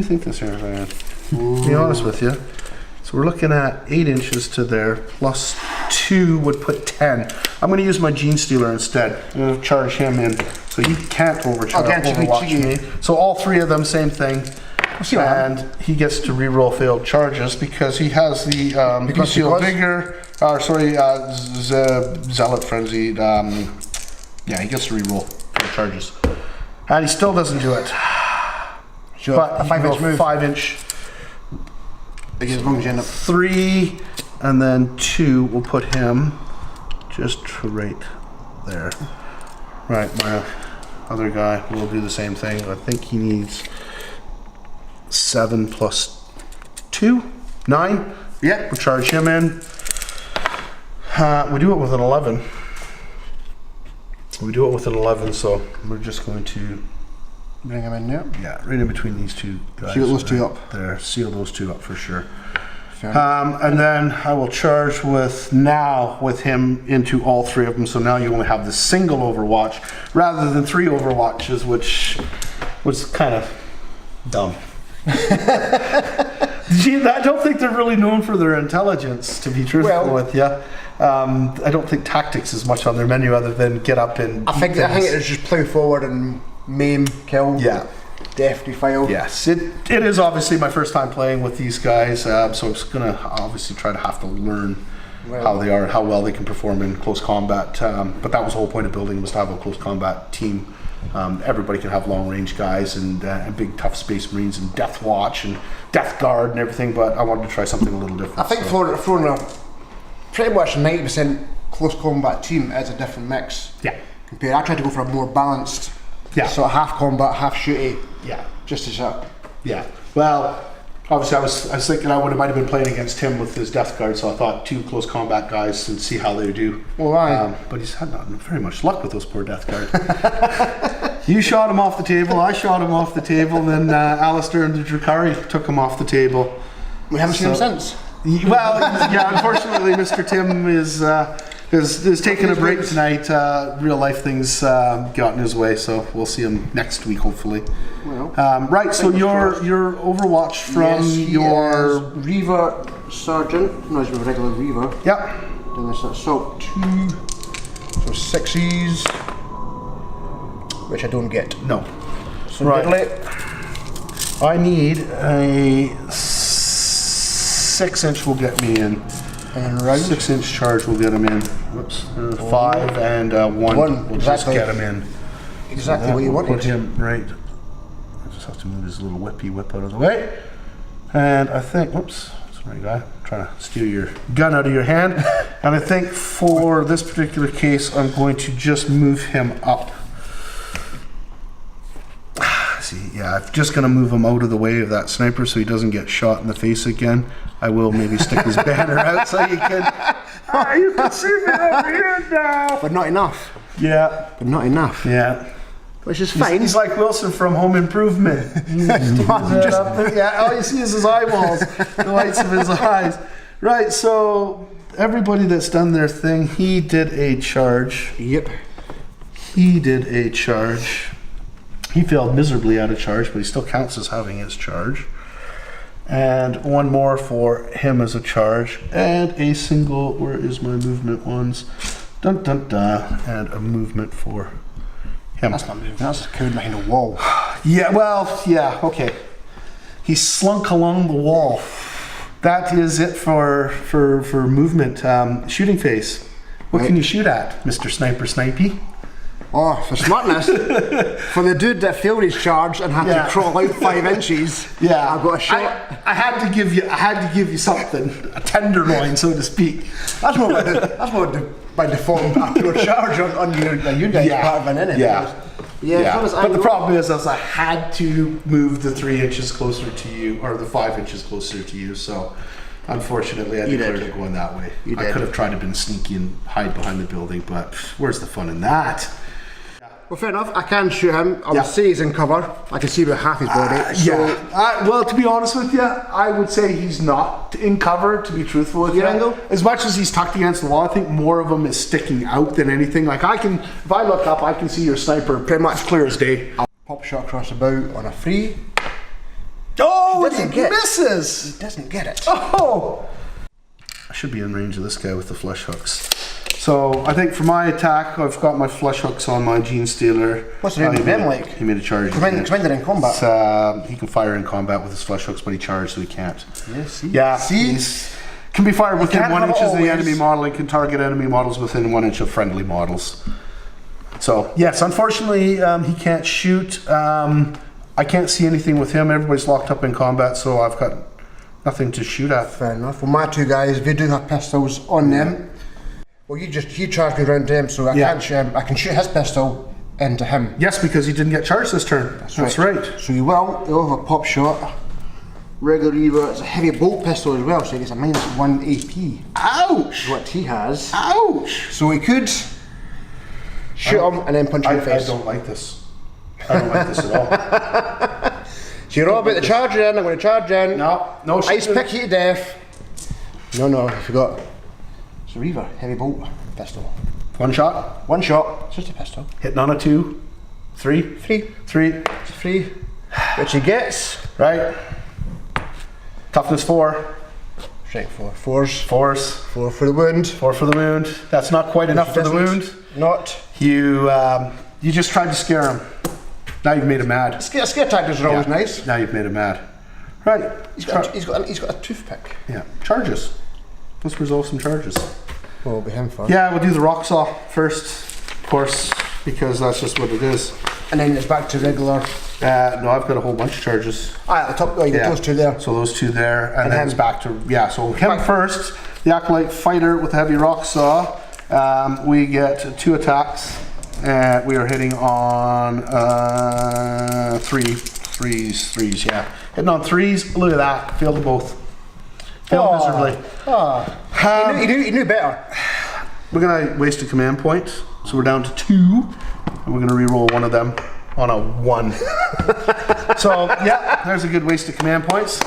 think this here, Ryan. To be honest with you. So we're looking at 8 inches to there, plus 2 would put 10. I'm going to use my Genestealer instead. I'm going to charge him in, so he can't overwatch me. So all 3 of them, same thing. And he gets to reroll failed charges because he has the Bestial Vigor, Zealot Frenzy. Yeah, he gets to reroll failed charges. And he still doesn't do it. Sure. But a 5-inch move. 5-inch. As long as you end up 3 and then 2 will put him just right there. Right, my other guy will do the same thing. I think he needs 7 plus 2, 9. Yeah, we'll charge him in. We do it with an 11. We do it with an 11, so we're just going to bring him in there. Yeah, right in between these two guys. Seal those two up. There, seal those two up for sure. And then I will charge with him into all three of them. So now you only have the single Overwatch rather than 3 Overwatches, which was kind of dumb. I don't think they're really known for their intelligence, to be truthful with you. I don't think tactics is much on their menu other than get up and. I think it is just plough forward and maim, kill. Yeah. Death, defile. Yes, it is obviously my first time playing with these guys, so I'm gonna obviously try to have to learn how they are, how well they can perform in close combat. But that was the whole point of building, was to have a close combat team. Everybody can have long range guys and big tough Space Marines and Death Watch and Death Guard and everything. But I wanted to try something a little different. I think for a pretty much 90% close combat team is a different mix. Yeah. I tried to go for a more balanced. Yeah. Sort of half combat, half shooty. Yeah. Just to shut. Yeah. Well, obviously I was thinking I might have been playing against him with his Death Guard, so I thought 2 close combat guys and see how they do. Well, aye. But he's had not very much luck with those poor Death Guard. You shot him off the table, I shot him off the table, then Alistair and the Drakari took him off the table. We haven't seen him since. Well, yeah, unfortunately Mr. Tim is taking a break tonight. Real life things got in his way, so we'll see him next week hopefully. Well, right, so your Overwatch from your Reaver Sergeant. No, he's a regular Reaver. Yep. Then there's Assault 2. So 6s, which I don't get. No. So Right. Diddly. I need a 6-inch will get me in. And round. 6-inch charge will get him in. Whoops. 5 and 1 will exactly. just get him in. Exactly So what you will wanted. put him right. I just have to move his little whip out of the way. And I think, whoops, sorry guy, I'm trying to steal your gun out of your hand. And I think for this particular case, I'm going to just move him up. See, yeah, I'm just going to move him out of the way of that sniper so he doesn't get shot in the face again. I will maybe stick his banner out so you can see me over here now. But not enough. Yeah. But not enough. Yeah. Which is fine. He's like Wilson from Home Improvement. Yeah, all you see is his eyeballs, the whites of his eyes. Right, so everybody that's done their thing, he did a charge. Yep. He did a charge. He failed miserably out of charge, but he still counts as having his charge. And one more for him as a charge. And a single, where is my movement ones? Dun dun dun. And a movement for him. That's not moving, that's a code behind a wall. Yeah, well, yeah, okay. He slunk along the wall. That is it for movement. Shooting phase. What can you shoot at, Mr. Sniper Snipey? Oh, for smartness. For the dude that failed his charge and had to crawl out 5 inches. Yeah, I've got a shot. I had to give you something, a tenderloin, so to speak. That's what by default I put a charge on you guys part of an enemy. Yeah. Yeah. But the problem is I had to move the 3 inches closer to you, or the 5 inches closer to you. So unfortunately, I declared it going that way. I could have tried to been sneaky and hide behind the building, but where's the fun in that? Well, fair enough. I can shoot him. I would say he's in cover. I can see about half his body. Well, to be honest with you, I would say he's not in cover, to be truthful with you. Angle? As much as he's tucked against the wall, I think more of him is sticking out than anything. Like if I look up, I can see your sniper pretty much clear as day. I'll pop shot across the bow on a free. Oh, he misses! He doesn't get it. Oh! I should be in range of this guy with the flesh hooks. So I think for my attack, I've got my flesh hooks on my Genestealer. What's the name of him like? He made a charge. Commanded in combat. He can fire in combat with his flesh hooks, but he charged, so he can't. Yeah, see? Can be fired within 1 inch of the enemy model and can target enemy models within 1 inch of friendly models. So yes, unfortunately, he can't shoot. I can't see anything with him. Everybody's locked up in combat, so I've got nothing to shoot at. Fair enough. Well, my 2 guys, they do have pistols on them. Well, you charged me around him, so I can't shoot him. I can shoot his pistol into him. Yes, because he didn't get charged this turn. That's right. So you will. You'll have a pop shot. regular Reaver. It's a heavy bolt pistol as well, so he gets a -1 AP. Ouch! What he has. Ouch! So he could shoot him and then punch him in the face. I don't like this. I don't like this at all. So you're all about to charge in. I'm going to charge in. No Ice shooting. pick you to death. No, I forgot. It's a Reaver, heavy bolt pistol. One shot. One shot. It's just a pistol. Hitting on a 2. 3. 3. 3. It's a 3. Which he gets. Right. Toughness 4. Strength 4. 4s. 4s. 4 for the wound. 4 for the wound. That's not quite enough for the wound. Not. You just tried to scare him. Now you've made him mad. Scare tactics are always nice. Now you've made him mad. Right. He's got a toothpick. Yeah. Charges. Let's resolve some charges. Well, it'll be him first. Yeah, we'll do the rock saw first, of course, because that's just what it is. And then it's back to regular. No, I've got a whole bunch of charges. At the top, you got those two there. So those two there, and then him. it's back to, so him first, the Acolyte Fighter with the heavy rock saw. We get 2 attacks, and we are hitting on 3s, yeah. Hitting on 3s, look at that, failed to both. Failed miserably. He knew better. We're gonna waste a command point, so we're down to 2, and we're gonna re-roll one of them on a 1. So yeah, there's a good waste of command points.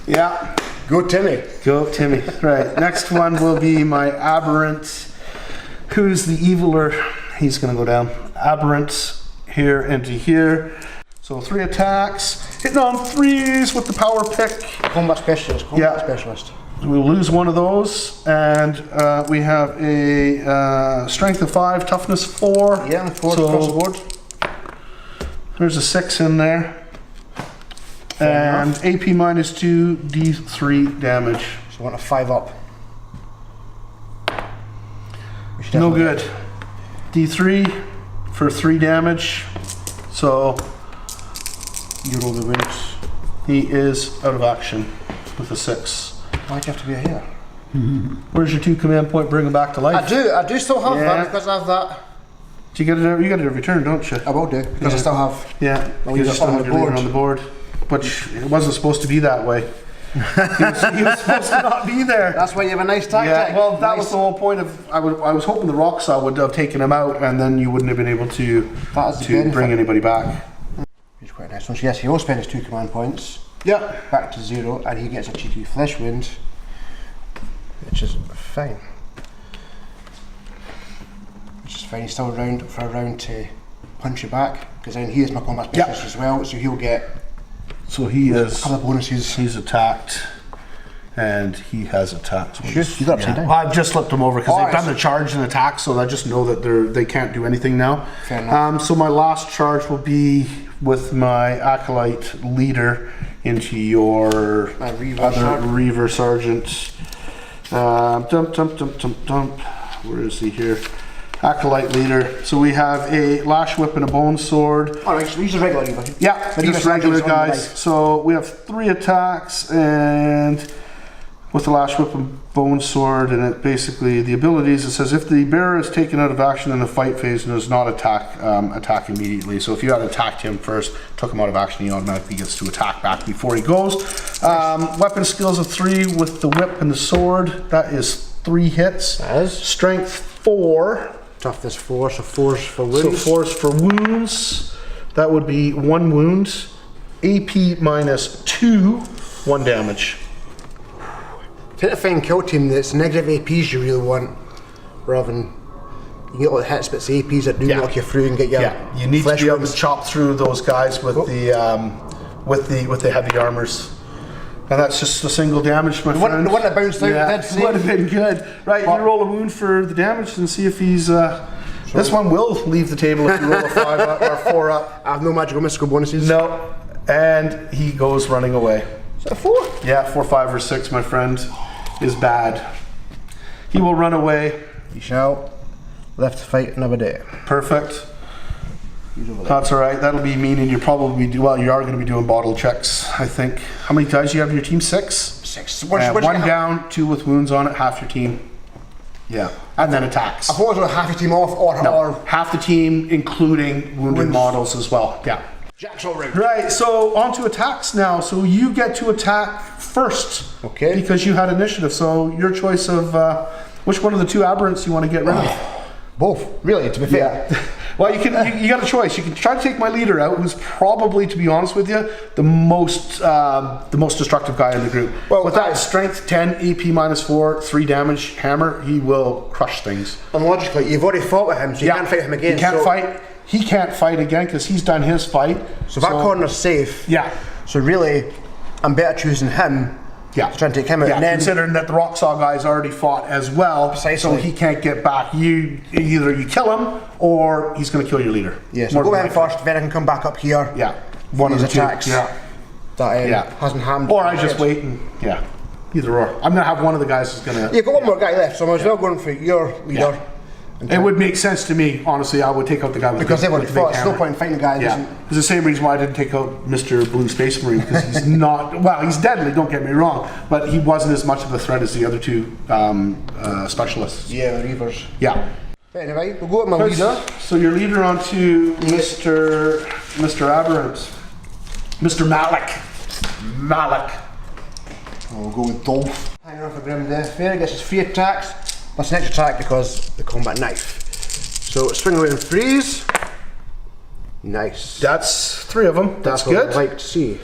Yeah. Go Timmy. Go Timmy. Right, next one will be my Aberrant, who's the eviler. He's gonna go down. Aberrant here into here. So 3 attacks, hitting on 3s with the power pick. Combat specialist. Specialist. We'll lose one of those, and we have a strength of 5, toughness 4. Yeah, 4 across the board. There's a 6 in there. And AP -2, D3 damage. So I want a 5 up. No good. D3 for 3 damage. So You roll the wounds. he is out of action with a 6. Why'd you have to be here? Where's your 2 command point? Bring him back to life. I do still have that because I have that. You get it every turn, don't you? I will do because I still have. Yeah. I'll leave You it still on have the your leader board. on the board. But it wasn't supposed to be that way. he was supposed to not be there. That's why you have a nice tactic. Yeah, well, that was the whole point of. I was hoping the rock saw would have taken him out, and then you wouldn't have been able to bring anybody back. It's quite a nice one. So yes, he will spend his 2 command points. Yeah. Back to 0, and he gets a cheeky flesh wound, which is fine. He's still around for a round to punch you back, because then he is my combat specialist as well, so he'll get. So he is. A couple of bonuses. He's attacked, and he has attacked. You got upside down. Well, I've just flipped them over because they've done the charge and attack, so I just know that they can't do anything now. Fair enough. So my last charge will be with my Acolyte leader into your Reaver Sergeant. Where is he here? Acolyte leader. So we have a lash whip and a bone sword. Alright, so these are regular Reaver. Yeah, just regular guys. So we have 3 attacks, and with the lash whip and bone sword, and it basically the abilities. It says if the bearer is taken out of action in the fight phase and does not attack immediately. So if you had attacked him first, took him out of action, he automatically gets to attack back before he goes. Weapon skills of 3 with the whip and the sword. That is 3 hits. Strength 4. Toughness 4, so 4's for wounds. So 4's for wounds. That would be 1 wound. AP -2, 1 damage. Try to find kill team that's negative APs you really want, rather than you get all the hits, but it's the APs that do knock you through and get your you need to flesh be able wounds. to chop through those guys with the heavy armors. And that's just a single damage, my friend. The one that bounced out Yeah, did would have been good. Right, you roll a wound for the damage and see if he's. This one will leave the table if you roll a 5 up or 4 up. I have no magical mystical bonuses. No, and he goes running away. Is that a 4? Yeah, 4, 5, or 6, my friend, is bad. He will run away. You shall. Left to fight another day. Perfect. That's all right. That'll be meaning you probably you are going to be doing bottle checks, I think. How many guys do you have in your team? 6? 6. One down, 2 with wounds on it, half your team. Yeah, and then attacks. I thought it was half your team off, or half the team, including wounded models as well. Yeah. Jack's all round. Right, so on to attacks now. So you get to attack first. Okay. Because you had initiative. So your choice of which one of the two aberrants you want to get rid of. Both, really, to be fair. Yeah. Well, you got a choice. You can try to take my leader out, who's probably, to be honest with you, the most destructive guy in the group. Well, with that strength 10, AP -4, 3 damage hammer, he will crush things. And logically, you've already fought with him, so you can't fight him again. You can't fight. He can't fight again because he's done his fight. So that corner's safe. Yeah. So really, I'm better choosing him. Yeah. To try and take him out. Yeah, and then, considering that the Rocksaw guy's already fought as well, Precisely. so he can't get back. Either you kill him or he's going to kill your leader. yeah, so More go than with him likely. first, then I can come back up here. Yeah, one of These the two. attacks. Yeah, That hasn't hammed. or I just wait and either or. I'm going to have one of the guys who's going to. You've got one more guy left, so I might as well go for your leader. It would make sense to me, honestly. I would take out the guy with Because the, they've already with the big fought. It's no hammer. point in fighting the guy. Yeah, it's the same reason why I didn't take out Mr. Blue Space Marine, because he's not, well, he's deadly, don't get me wrong, but he wasn't as much of a threat as the other two specialists. Yeah, the Reavers. Yeah. Anyway, we'll go with my leader. So your leader onto Mr. Aberrant. Mr. Malik. We'll go with Dolph. Hanging on for Grim Death. Fair gets his 3 attacks. Plus an extra attack because the combat knife. So swing away and freeze. Nice. That's 3 of them. That's what good. I'd like to see.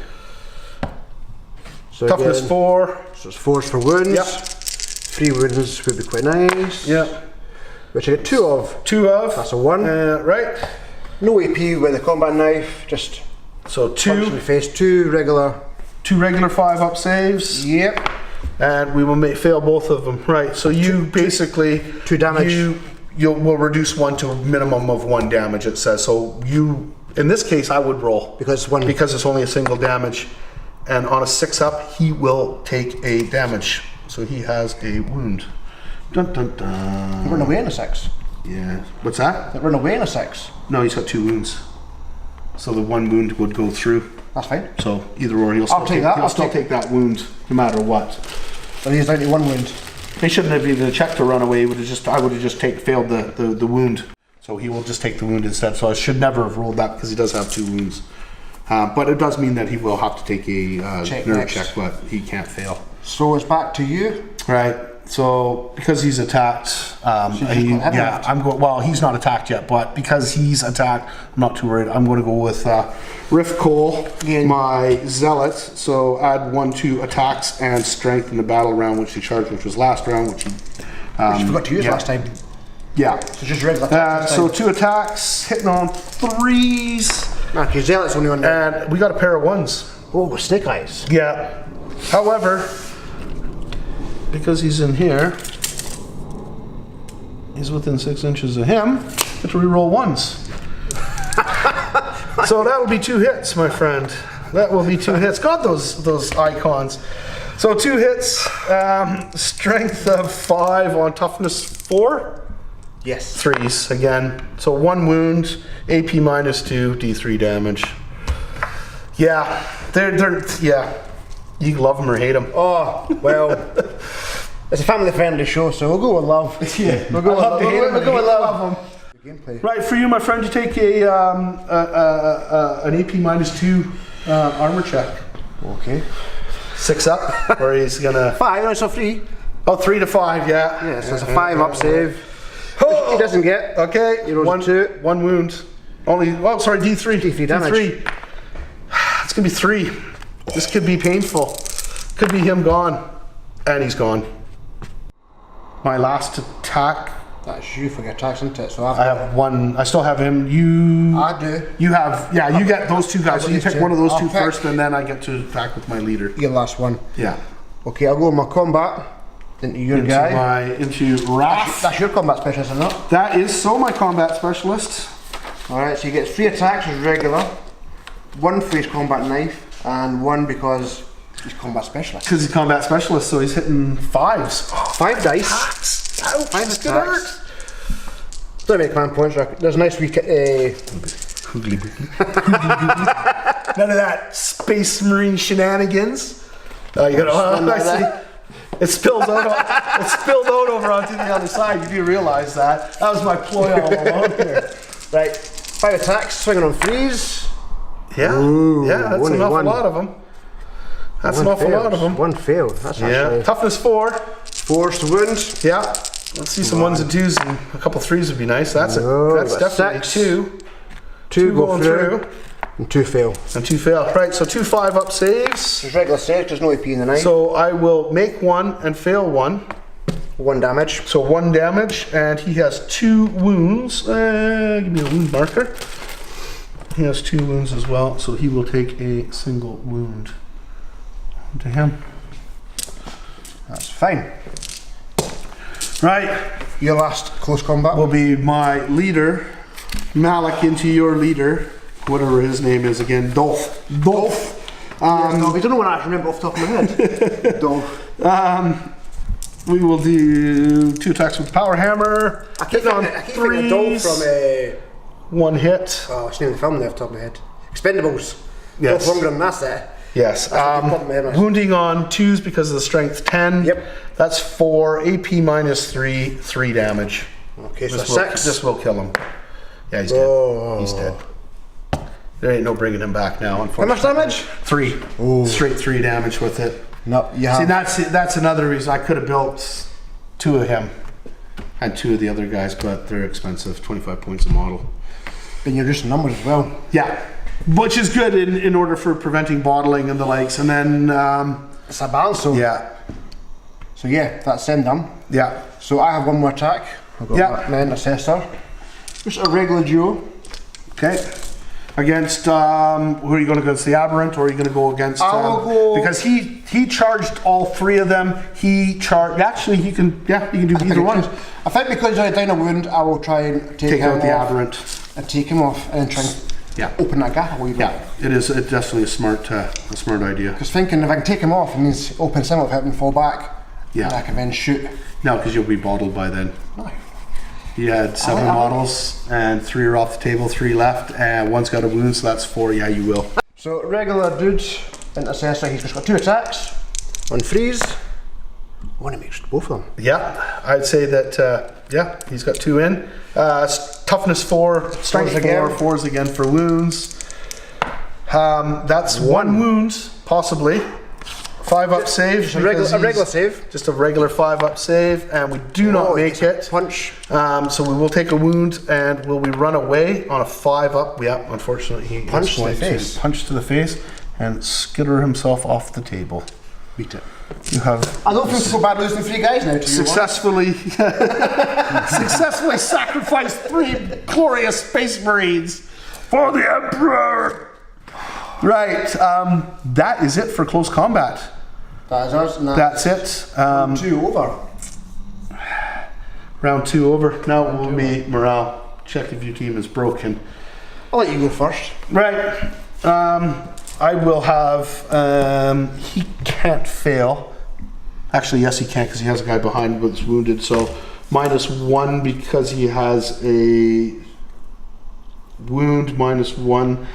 So Toughness again, 4. So it's 4s for wounds. Yep. 3 wounds would be quite nice. Yep. Which I get 2 of. 2 of. That's a 1. Right. No AP with the combat knife. Just So punch in 2. the face. 2 regular. 2 regular 5-up saves. Yep. And we will fail both of them. Right. So you basically 2 damage. You will reduce 1 to a minimum of 1 damage. It says so. You in this case I would roll Because it's only a single damage, and on a 6-up he will take a damage. So he has a wound. Dun dun dun. Run away in a 6. Yeah. What's that? Run away in a 6. No, he's got 2 wounds. So the 1 wound would go through. That's fine. So either or, he'll still take that. He'll still take that wound no matter what. So he's down to 1 wound. They shouldn't have even checked to run away. I would have just failed the wound. So he will just take the wound instead. So I should never have rolled that because he does have 2 wounds. But it does mean that he will have to take a nerve check, but he can't fail. So it's back to you. Right. So because he's attacked, I'm going. Well, he's not attacked yet, but because he's attacked, I'm not too worried. I'm going to go with Riff Cole, my zealot. So add 1 to attacks and strength in the battle round, which he charged, which was last round, which he. Which you forgot to use last time. Yeah. So just regular attacks. So 2 attacks, hitting on 3s. Okay, zealot's only on there. And we got a pair of 1s. Oh, snake eyes. Yeah. However, because he's in here, he's within 6 inches of him, get to reroll 1s. So that'll be 2 hits, my friend. That will be 2 hits. God, those icons. So 2 hits, strength of 5 on toughness 4. Yes. 3s again. So 1 wound, AP -2, D3 damage. Yeah, they're. You love them or hate them. Oh, well. It's a family friendly show, so we'll go with love. Yeah, We'll go with love. Gameplay. Right, for you, my friend, you take an AP -2 armor check. Okay. 6 up, or he's gonna. 5, no, so 3. Oh, 3 to 5, yeah. Yeah, so it's a 5-up save. Oh! He doesn't get. Okay, He rolls a 2. 1 wound. Only. Oh, sorry, D3. D3 damage. D3. It's gonna be 3. This could be painful. Could be him gone, and he's gone. My last attack. That's you for your attacks, isn't it? So I have 1. I still have him. You. I do. You have. Yeah, you get those 2 guys. So you pick one of those 2 I'll pick- first, and then I get to attack with my leader. Your last one. Yeah. Okay, I'll go with my combat. Into your guy. Into Wrath. That's your combat specialist, isn't it? That is so my combat specialist. Alright, so you get 3 attacks as regular, 1 for his combat knife, and 1 because he's combat specialist. Because he's combat specialist, so he's hitting 5s. 5 dice. Ouch, 5 that's gonna hurt. attacks. Don't make command points. There's a nice wee. Hoogly boogly. None of that Space Marine shenanigans. You know, I see. It spilled out. It spilled out over onto the other side. You do realize that? That was my ploy all along here. Right, 5 attacks, swinging on 3s. Yeah, Ooh, yeah, that's only an awful one. lot of them. That's One an awful lot fails. of them. One failed. That's Yeah, actually toughness 4. force wounds. Yeah, let's see some 1s and 2s, and a couple 3s would be nice. That's No, that's got definitely 6. 2. 2 go going through, and 2 fail. And 2 fail. Right, so 2 5-up saves. There's regular saves, there's no AP in the night. So I will make 1 and fail 1. 1 damage. So 1 damage, and he has 2 wounds. Give me a wound marker. He has 2 wounds as well, so he will take a single wound to him. That's fine. Right, Your last close combat. will be my leader, Malik, into your leader, whatever his name is again, Dolph. Dolph. Yes, Dolph. I don't know what I actually remember off the top of my head. Dolph. We will do 2 attacks with power hammer. I keep thinking of Dolph from 1 hit. oh, it's name of the film there off the top of my head. Expendables. Yes. Dolph Lundgren, that's it. Yes. Wounding on 2s because of the strength 10. Yep. That's 4. AP minus 3. 3 damage. Okay, so This will, 6. this will kill him. Yeah, he's Oh. dead. He's dead. There ain't no bringing him back now, How unfortunately. much damage? 3. Ooh. Straight 3 damage with it. No, you See, have. that's another reason I could have built 2 of him and 2 of the other guys, but they're expensive. 25 points a model. Then you're just numbers as well. Yeah, which is good in order for preventing bottling and the likes. And then It's a balance, so. yeah, So yeah, that's them done. yeah, So I have 1 more attack. I've got Yeah. my intercessor. Just a regular duo. okay. Against who are you going to go against? The Aberrant, or are you going to go against? I will go- because he charged all 3 of them. He charged. Actually, he can. Yeah, he can do either one. I think because he's already down a wound, I will try and take Take him out the off Aberrant. and take him off and then try and Yeah, open that gap a wee bit. yeah. It is. It's definitely a smart idea. Because thinking if I can take him off, it means open some of him and fall back. Yeah. And I can then shoot. No, because you'll be bottled by then. No. You had 7 models, and 3 are off the table, 3 left, and 1's got a wound, so that's 4. Yeah, you will. So regular dude, intercessor, he's just got 2 attacks. On freeze. I want to make both of them. Yeah, I'd say that. Yeah, he's got 2 in. Toughness 4, strength 4, again. 4s again for wounds. That's 1 wound, possibly. 5-up save. Just a regular save. Just a regular 5-up save, and we do not make it. Punch. So we will take a wound, and will we run away on a 5-up? Yeah, unfortunately, he Punch is to the going face. punch to the face and skitter himself off the table. Beat it. You have I don't feel so bad losing 3 guys now to you. successfully sacrificed 3 glorious space marines for the Emperor. Right, that is it for close combat. That is us. Nah. That's it. 2 over. Round 2 over. Now it will be morale. Check if your team is broken. I'll let you go first. Right. I will have. He can't fail. Actually, yes, he can because he has a guy behind that's wounded. So -1 because he has a wound. -1.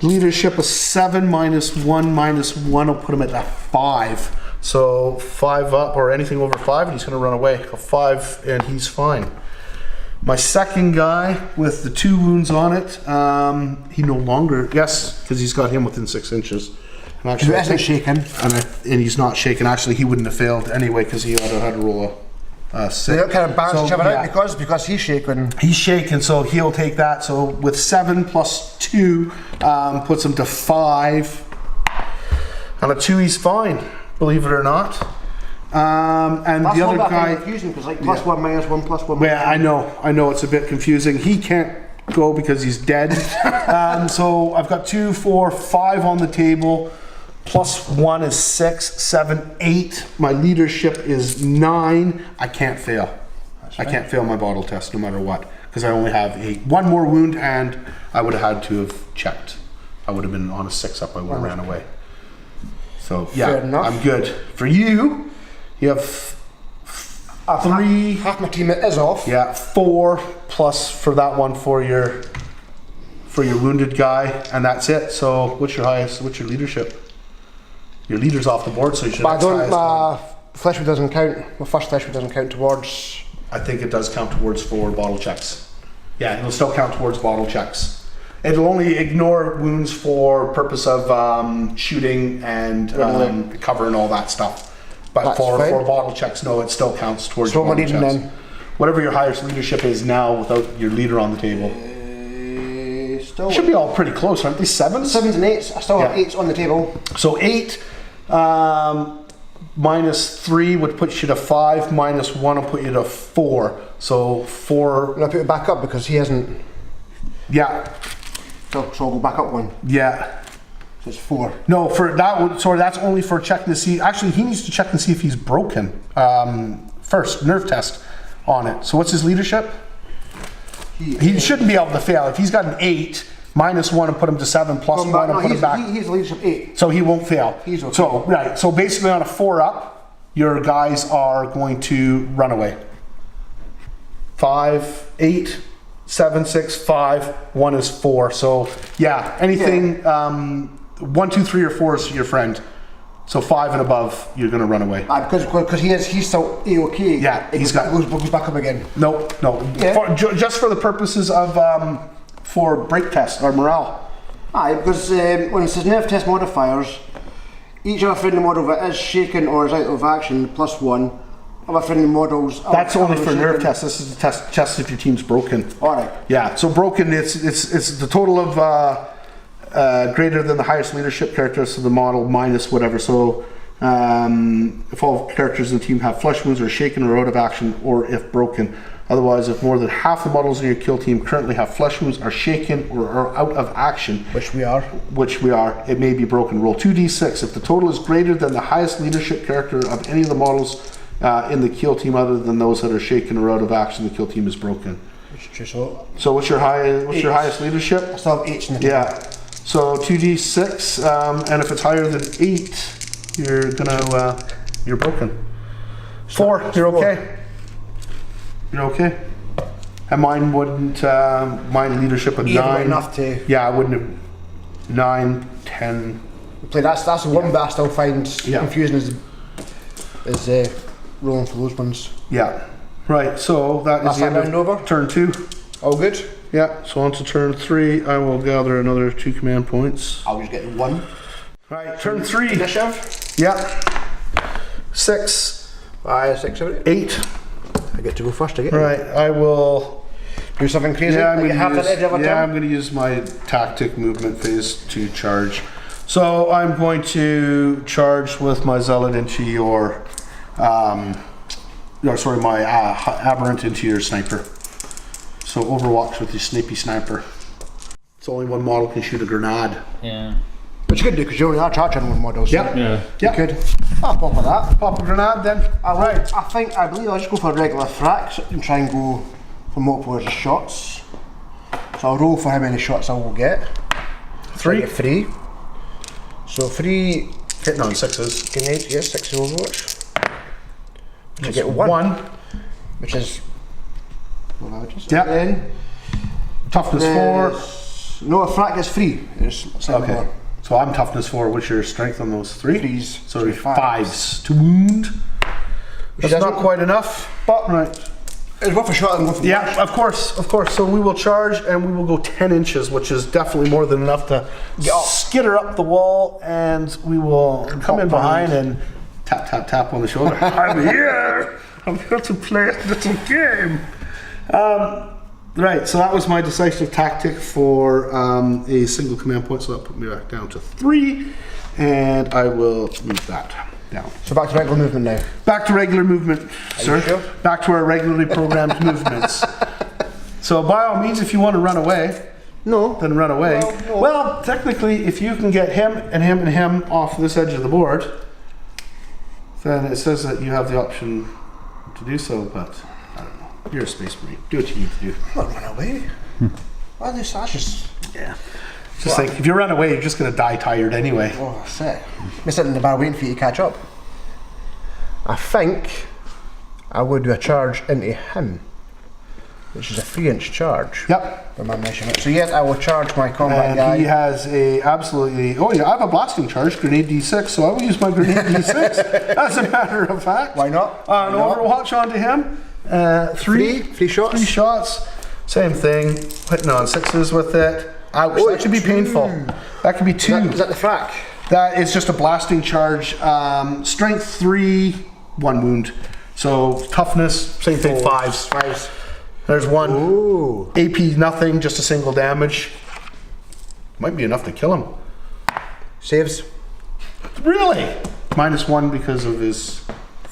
Leadership of 7 -1 will put him at a 5. So 5 up or anything over 5, and he's going to run away. A 5, and he's fine. My second guy with the 2 wounds on it, he no longer, yes, because he's got him within 6 inches. And He isn't shaken. and he's not shaken. Actually, he wouldn't have failed anyway because he had to roll a 6. They don't kind of balance each other yeah. out because he's shaken. He's shaken, so he'll take that. So with 7 plus 2, puts him to 5. On a 2, he's fine, believe it or not. And That's the other not guy, confusing because like +1 -1 +1. yeah, I know it's a bit confusing. He can't go because he's dead. So I've got 2, 4, 5 on the table. +1 is 6, 7, 8. My leadership is 9. I can't fail. I can't fail my bottle test no matter what because I only have 1 more wound, and I would have had to have checked. I would have been on a 6-up. I would have ran away. So yeah, Fair enough. I'm good. For you, you have 3. Half my team is off. Yeah, 4 plus for that one for your wounded guy, and that's it. So what's your highest? What's your leadership? Your leader's off the board, so you should. But I don't. exercise one. Fleshwood doesn't count. My first fleshwood doesn't count towards. I think it does count towards 4 bottle checks. Yeah, it'll still count towards bottle checks. It'll only ignore wounds for purpose of shooting and cover and all that stuff. But for bottle checks, no, it still counts towards So what am I bottle needing checks. then? Whatever your highest leadership is now without your leader on the table. Still Should be all pretty close, aren't they? 7s? 7s and 8s. I still have 8s on the table. So 8 minus 3 would put you to 5, minus 1 will put you to 4. So 4. And I put it back up because he hasn't. Yeah. So I'll go back up 1. Yeah. So it's 4. No, for that one, sorry, that's only for checking to see. Actually, he needs to check and see if he's broken first. Nerve test on it. So what's his leadership? He shouldn't be able to fail. If he's got an 8, minus 1 and put him to 7, plus 1 and put him back. He's leadership 8. So he won't fail. He's okay. So, right. So basically on a 4 up, your guys are going to run away. 5, 8, 7, 6, 5, 1 is 4. So yeah, anything 1, 2, 3, or 4 is your friend. So 5 and above, you're going to run away. Because he's still A-OK. Yeah, he goes back up again. No. Yeah. Just for the purposes of for break test or morale. Aye, because when it says nerve test modifiers, each of a friendly model that is shaken or is out of action plus 1. Other friendly models. That's only for nerve tests. This is to test if your team's broken. All right. Yeah. So broken, it's the total of greater than the highest leadership characteristics of the model minus whatever. So if all characters in the team have flesh wounds, or shaken, or out of action, or if broken. Otherwise, if more than half the models in your kill team currently have flesh wounds, are shaken, or are out of action, Which we are, it may be broken. Roll 2d6. If the total is greater than the highest leadership character of any of the models in the kill team, other than those that are shaken or out of action, the kill team is broken. So what's your highest leadership? I still have 8s in the team. Yeah. So 2d6, and if it's higher than 8, you're broken. 4, you're okay. You're okay. And mine wouldn't. Mine leadership of 9. Enough to. Yeah, I wouldn't have. 9, 10. That's the one bit I still find confusing is rolling for those ones. Yeah. Right. So that is the end of over. Turn 2. All good. Yeah. So on to turn 3. I will gather another 2 command points. I was getting 1. Right. Turn 3. Initiative. Yeah. 6. 6, 7, 8. I get to go first again. Right. I will do something crazy. Yeah, I'm I'm going to use my tactic movement phase to charge. So I'm going to charge with my zealot into your, my aberrant into your sniper. So Overwatch with your snippy sniper. It's only one model can shoot a grenade. Yeah. Which you could do because you only are charging one model. So Yeah. you could. I'll pop with that. Pop a grenade then. Right. I believe I'll just go for a regular frac and try and go for multiple shots. So I'll roll for how many shots I will get. 3. 3. So 3 Hitting on 6s. grenades, yes, 6 Overwatch. I get 1. Which is. Yeah. Then Toughness 4. No, a frac is 3. Okay. So I'm toughness 4. What's your strength on those 3? 3s. So 5s to wound. That's not quite enough, but right. It's worth a shot and worth a Yeah, of course. So we will charge and we will go 10 inches, which is definitely more than enough to skitter up the wall, and we will come in behind and tap on the shoulder. I'm here. I'm here to play a little game. Right, so that was my decisive tactic for a single command point, so that put me back down to 3, and I will move that down. So back to regular movement now. Back to regular movement, sir. Sure? Back to our regularly programmed movements. So by all means, if you want to run away, then run away. Well, technically, if you can get him and him and him off this edge of the board, then it says that you have the option to do so, but I don't know. You're a space marine. Do what you need to do. I'm not run away. Why are they sashes? Yeah. Just think, if you run away, you're just going to die tired anyway. Oh, that's it. I'm sitting in the bar waiting for you to catch up. I think I would do a charge into him, which is a 3-inch charge. Yep. By my measurement. So yes, I will charge my combat guy. And he has a absolutely. Oh yeah, I have a blasting charge, grenade D6. So I will use my grenade D6. As a matter of fact. Why not? An Overwatch onto him. 3 shots. 3 shots. Same thing. Hitting on 6s with it. Ouch, Oh, that should be painful. That could be 2. Is that the frack? That is just a blasting charge. Strength 3, 1 wound. So toughness, same thing, 5s. 5s. There's 1. Ooh. AP nothing, just a single damage. Might be enough to kill him. Saves. Really? -1 because of his...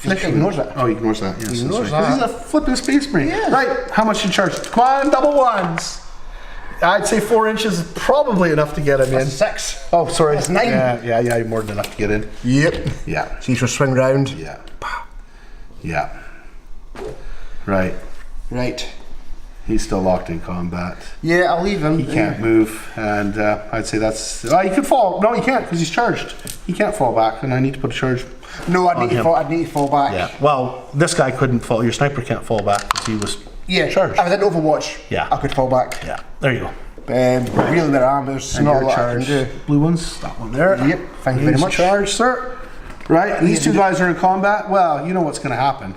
He ignores that. Oh, he ignores that. Yes, He ignores that's right. that. He's a flipping space marine. Yeah. Right. How much you charge? Come on, double 1s. I'd say 4 inches is probably enough to get him in. That's 6. Oh, sorry. That's 9. Yeah, more than enough to get in. Yep. Yeah. So you should swing round. Yeah. Yeah. Right. Right. He's still locked in combat. Yeah, I'll leave him. He can't move, and I'd say that's... Oh, he could fall. No, he can't, because he's charged. He can't fall back, and I need to put a charge No, on I'd need to fall back. Yeah. Well, this guy couldn't fall. Your sniper can't fall back because he was charged. If I didn't Overwatch, Yeah. I could fall back. Yeah. There you go. Really, their arm, there's And not a you're lot I can charged. do. Blue ones. That one there. Yep. Thank you very He's much. charged, sir. Right. And these 2 guys are in combat. Well, you know what's going to happen.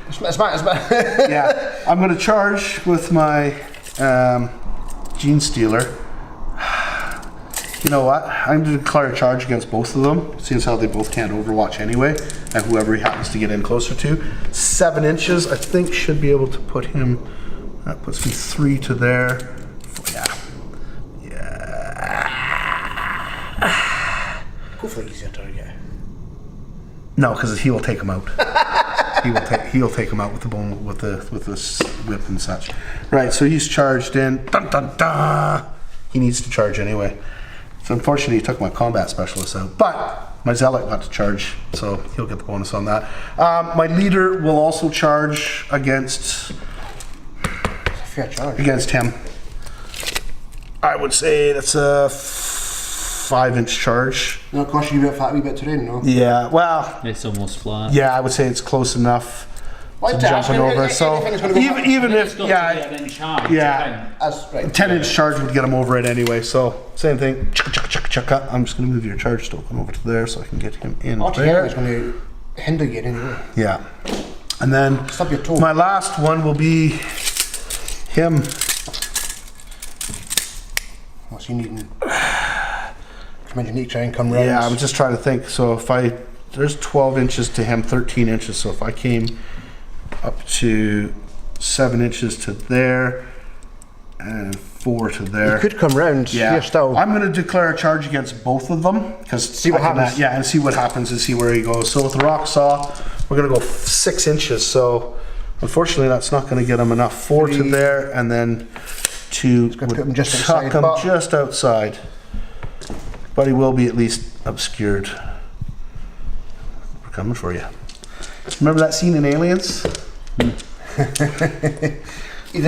It's my. Yeah. I'm going to charge with my Genestealer. You know what? I'm going to declare a charge against both of them, seeing as how they both can't Overwatch anyway, and whoever he happens to get in closer to. 7 inches, I think, should be able to put him. That puts me 3 to there. Yeah. Go for the easier target. No, because he will take him out. He'll take him out with the bone, with this whip and such. Right. So he's charged in. Dun, dun, dun. He needs to charge anyway. So unfortunately, he took my combat specialist out, but my zealot got to charge, so he'll get the bonus on that. My leader will also charge against Fair charge. against him. I would say that's a 5-inch charge. It'll cost you a wee bit terrain, no? Yeah. Well. It's almost flat. Yeah, I would say it's close enough. Like to jumping over. So even if That's right. 10-inch charge would get him over it anyway. So same thing. Chaka. I'm just going to move your charge token over to there so I can get him in Altogether, it's there. going to hinder you anyway. Yeah. And then Stub your toe. my last one will be him. What's he needing? You need to try and come round. Yeah, I'm just trying to think. So if there's 12 inches to him, 13 inches. So if I came up to 7 inches to there and 4 to there. You could come round here still. I'm going to declare a charge against both of them because See what happens. Yeah, and see what happens and see where he goes. So with the rock saw, we're going to go 6 inches. So unfortunately, that's not going to get him enough. 4 to there, and then to gonna put him just tuck outside, him but- just outside. But he will be at least obscured. We're coming for you. Remember that scene in Aliens?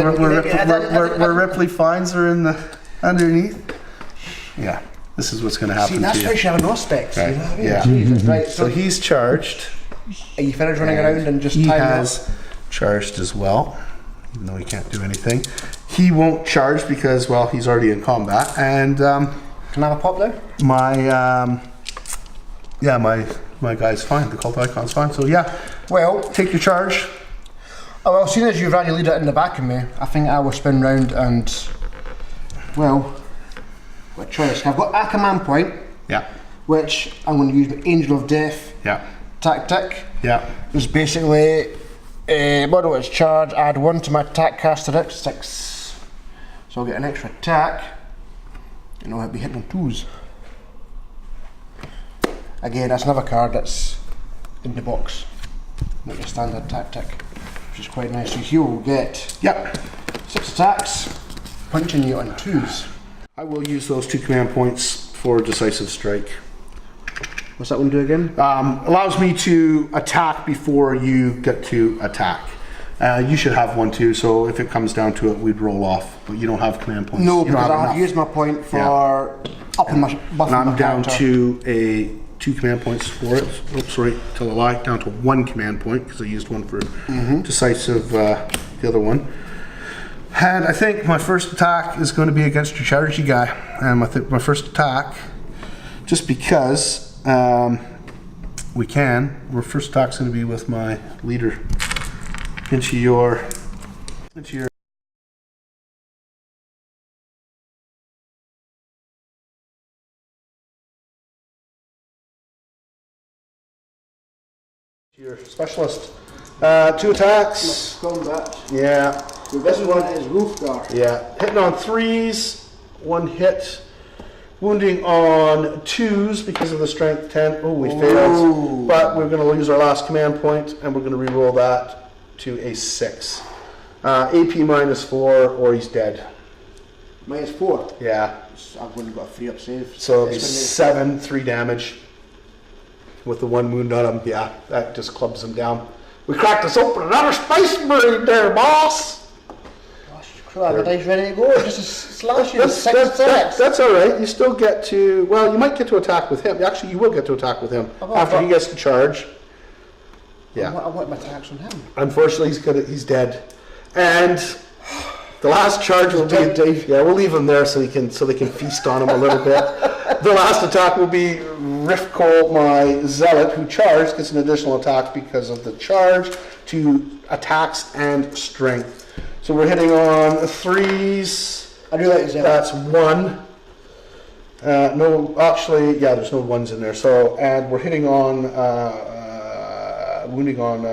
Where Ripley finds her in the underneath? Yeah, this is what's going to happen. See, that's to why you. she had no specs. Right. You know what I mean? Yeah. Jesus, right. So he's charged. Are you finished running around and just He tying has charged as well, even though he can't do anything. He won't charge because, well, he's already in combat. And Can I have a pop there? my guy's fine. The cult icon's fine. So yeah, Well, take your charge. oh, well, seeing as you've ran your leader in the back of me, I think I will spin round and, well, what choice? I've got a command point, Yeah, which I'm going to use my Angel of Death yeah, tactic. yeah. It's basically model its charge, add 1 to my attack caster dex, 6. So I'll get an extra attack, and I'll be hitting on 2s. Again, that's another card that's in the box, not your standard tactic, which is quite nice. So he'll get Yep. 6 attacks, punching you on 2s. I will use those 2 command points for decisive strike. What's that one do again? Allows me to attack before you get to attack. You should have one too, so if it comes down to it, we'd roll off. But you don't have command points. No, You don't because have I'll enough. use my point for upping my buffing And I'm my down character. to 2 command points for it. Oops, sorry, tell a lie. Down to 1 command point because I used one for decisive, the other one. And I think my first attack is going to be against your charity guy. And my first attack, just because we can, my first attack's going to be with my leader into your Your specialist. 2 attacks. Combat. Yeah. So this one is Wolfgar. Yeah. Hitting on 3s. 1 hit. Wounding on 2s because of the strength 10. Oh, we failed. But we're going to lose our last command point, and we're going to re-roll that to a 6. AP -4, or he's dead. -4? Yeah. I've only got a 3-up save. So it'll be 7, 3 damage. With the 1 wound on him. Yeah, that just clubs him down. We cracked us open another space marine there, boss! The dice ready to go, just a slash you. 6 attacks. That's alright, you still get to, well, you might get to attack with him. Actually, you will get to attack with him after he gets to charge. Yeah. I want my attacks on him. Unfortunately, he's dead. And the last charge will be, yeah, we'll leave him there so they can feast on him a little bit. The last attack will be Rifko, my zealot, who charged, gets an additional attack because of the charge to attacks and strength. So we're hitting on 3s. I do like zealot. That's 1. No, actually, yeah, there's no 1s in there. So, and we're hitting on wounding on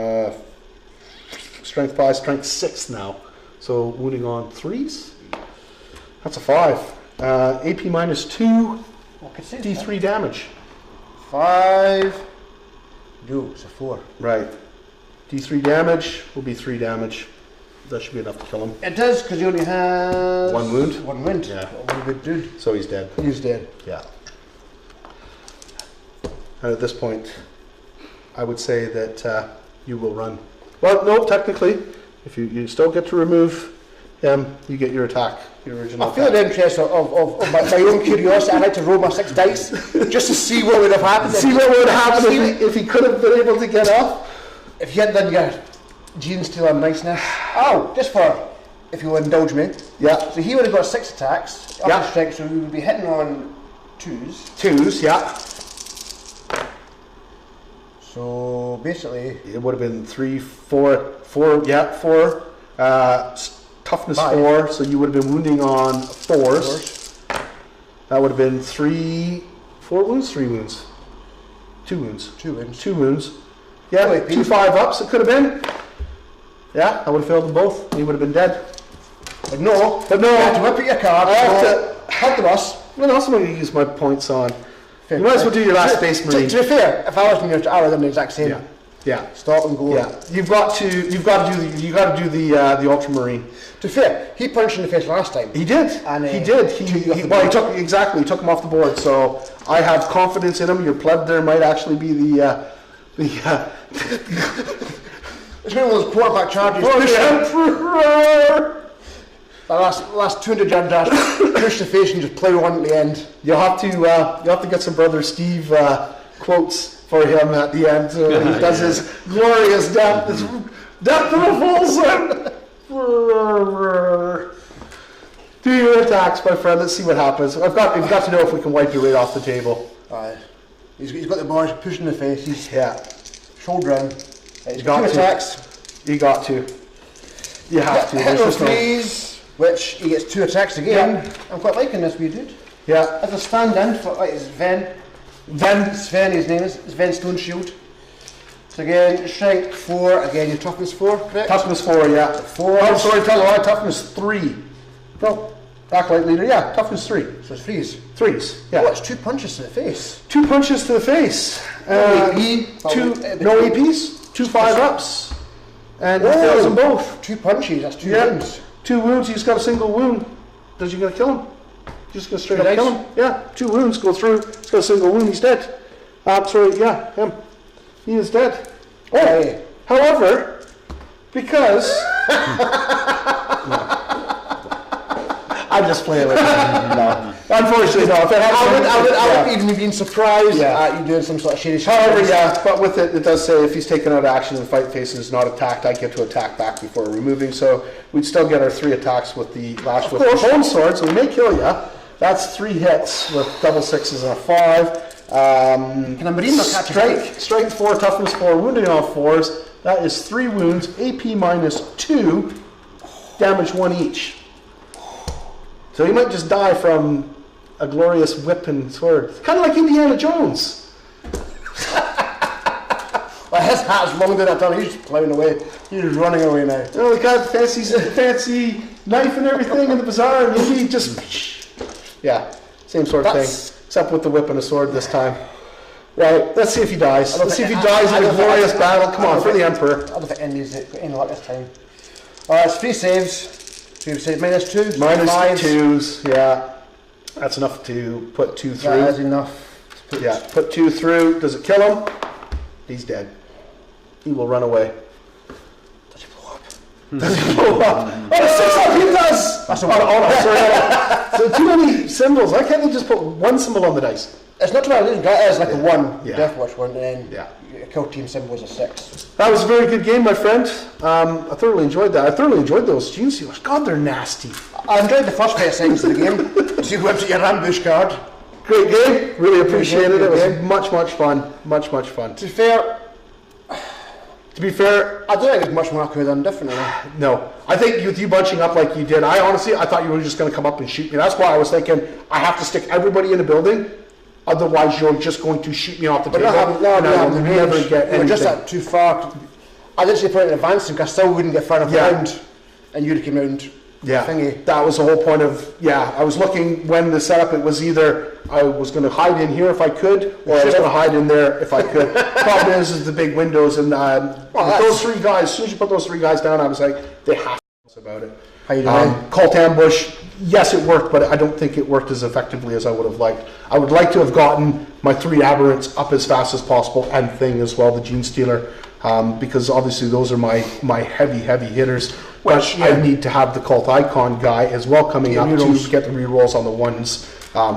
strength 5, strength 6 now. So wounding on 3s. That's a 5. AP -2. D3 damage. 5. No, it's a 4. Right. D3 damage will be 3 damage. That should be enough to kill him. It does, because he only has 1 wound. 1 wound. Yeah. One good dude. So he's dead. He's dead. Yeah. And at this point, I would say that you will run. Well, no, technically, if you still get to remove him, you get your attack, your original I feel the interest of my own curiosity. I like to roll my 6 dice just to see what would have happened. See what would happen if he could have been able to get up. If you had done your Genestealer niceness. Oh, just for, if you will indulge me. Yeah. So he would have got 6 attacks. Yeah. Strength, so we would be hitting on 2s. 2s, yeah. So basically, it would have been 3, 4, 4. Yeah, 4. Toughness 5. 4. So you would have been wounding on 4s. That would have been 4 wounds, 3 wounds, 2 wounds, 2 wounds. 2 wounds. Yeah, 2 5-ups. It could have been. Yeah, I would have failed them both. He would have been dead. But no. You have to whip out your card. I have to help the boss. What else am I going to use my points on? You might as well do your last Space Marine. To be fair, if I was in your, I would have done the exact same. Yeah. Yeah. Stop and go. Yeah. You got to do the Ultramarine. To be fair, he punched in the face last time. He did. And he did. He took him off the board. So I have confidence in him. Your pleb there might actually be the. It's one of those quarterback charges. For the Emperor! The last 200 yard dash, push the face and just play one at the end. You'll have to get some Brother Steve quotes for him at the end. So he does his glorious death. His death to the full Do your attacks, my friend. Let's see what happens. We've got to know if we can wipe you right off the table. He's got the bars pushing the face. He's shoulder in. He's got 2 attacks. You got to. You have to. Hit on 3s, which he gets 2 attacks again. Yeah. I'm quite liking this wee dude. Yeah. As a stand-in for it's Sven, his name is Sven Stone Shield. So again, strength 4. Again, your toughness 4, correct? Toughness 4, yeah. 4. Oh, sorry, tell a lie. Toughness 3. No, backlight leader. Yeah, toughness 3. So it's 3s. 3s. Yeah. Oh, it's 2 punches to the face. 2 punches to the face. AP. 2 no APs. 2 5-ups. And he fails them both. 2 punches. That's 2 wounds. 2 wounds. He's got a single wound. Does you gonna kill him? Just gonna straight up kill him? Yeah. 2 wounds go through. He's got a single wound. He's dead. Sorry. Yeah. Him. He is dead. Oh. However, because I'm just playing with him. No. Unfortunately, no. If it had I would even been surprised at you doing some sort of shady shit. However, yeah, but with it does say if he's taken out action and the fight phase is not attacked, I get to attack back before removing. So we'd still get our 3 attacks with the lash with the bone sword, so we may kill you. That's 3 hits with double 6s and a 5. Can a marine not catch a strike? Strength 4, toughness 4, wounding on 4s. That is 3 wounds, AP -2, damage 1 each. So he might just die from a glorious whip and sword. Kind of like Indiana Jones. Well, his hat's long down that tunnel. He's plowing away. He's running away now. Oh, the guy fancy knife and everything in the bazaar, and he just, yeah, same sort of thing, except with the whip and a sword this time. Right, let's see if he dies. Let's see if he dies in a glorious battle. Come on, for the Emperor. I don't think Indy's got any luck this time. It's 3 saves. So you've saved -2. Minus -5s. 2s, yeah. That's enough to put 2 through. That is enough. Yeah, put 2 through. Does it kill him? He's dead. He will run away. Does he blow up? Does he blow up? Oh, 6 up, he does! That's So too many symbols. Why can't they just put 1 symbol on the dice? It's not too bad. It is like a 1, Yeah. Death Wish 1, and then Yeah. your kill team symbol is a 6. That was a very good game, my friend. I thoroughly enjoyed that. I thoroughly enjoyed those Genestealers. God, they're nasty. I enjoyed the first 5 seconds of the game. So you went to your ambush card. Great game. Really appreciated it. It was game. much fun. Much fun. To be fair, I don't think there's much more I could have done differently. No. I think with you bunching up like you did, I thought you were just going to come up and shoot me. That's why I was thinking, I have to stick everybody in a building. Otherwise, you're just going to shoot me off the table. I will never get we were anything. just that too far. I didn't say point in advancing because I still wouldn't get far enough round, and you'd have came round. Yeah, thingy. that was the whole point of, I was looking when the setup, it was either I was going to hide in here if I could, or I was going to hide in there if I could. Problem is the big windows, and those 3 guys, as soon as you put those 3 guys down, I was like, they have to do something about it. How you doing? Cult ambush, yes it worked, but I don't think it worked as effectively as I would have liked. I would like to have gotten my 3 aberrants up as fast as possible, and Thing as well, the Genestealer, because obviously those are my heavy hitters. But I need to have the Cult Icon guy as well coming up to get the rerolls on the 1s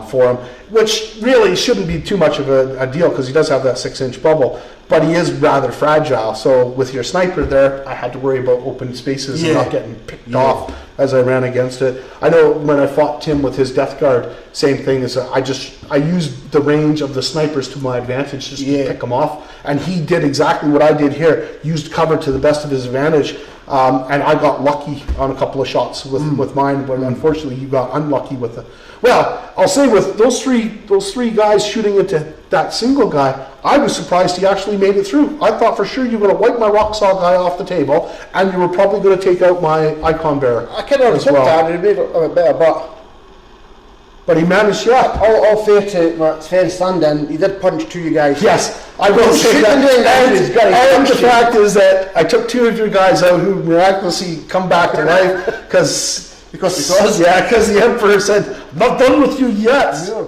for him, which really shouldn't be too much of a deal because he does have that 6-inch bubble, but he is rather fragile. So with your sniper there, I had to worry about open spaces and not getting picked off as I ran against it. I know when I fought Tim with his Death Guard, same thing as I used the range of the snipers to my advantage just to pick him off, and he did exactly what I did here, used cover to the best of his advantage. And I got lucky on a couple of shots with mine, but unfortunately you got unlucky with the. Well, I'll say with those three guys shooting into that single guy, I was surprised he actually made it through. I thought for sure you were going to wipe my rock saw guy off the table, and you were probably going to take out my icon bearer. I kind of took that, and it made it a bit better, but he managed. Yeah, all fair to fair standing. He did punch 2 of you guys. Yes. I will say that. And the fact is that I took 2 of your guys out who miraculously come back to life because the Emperor said, "I'm not done with you yet." Yeah.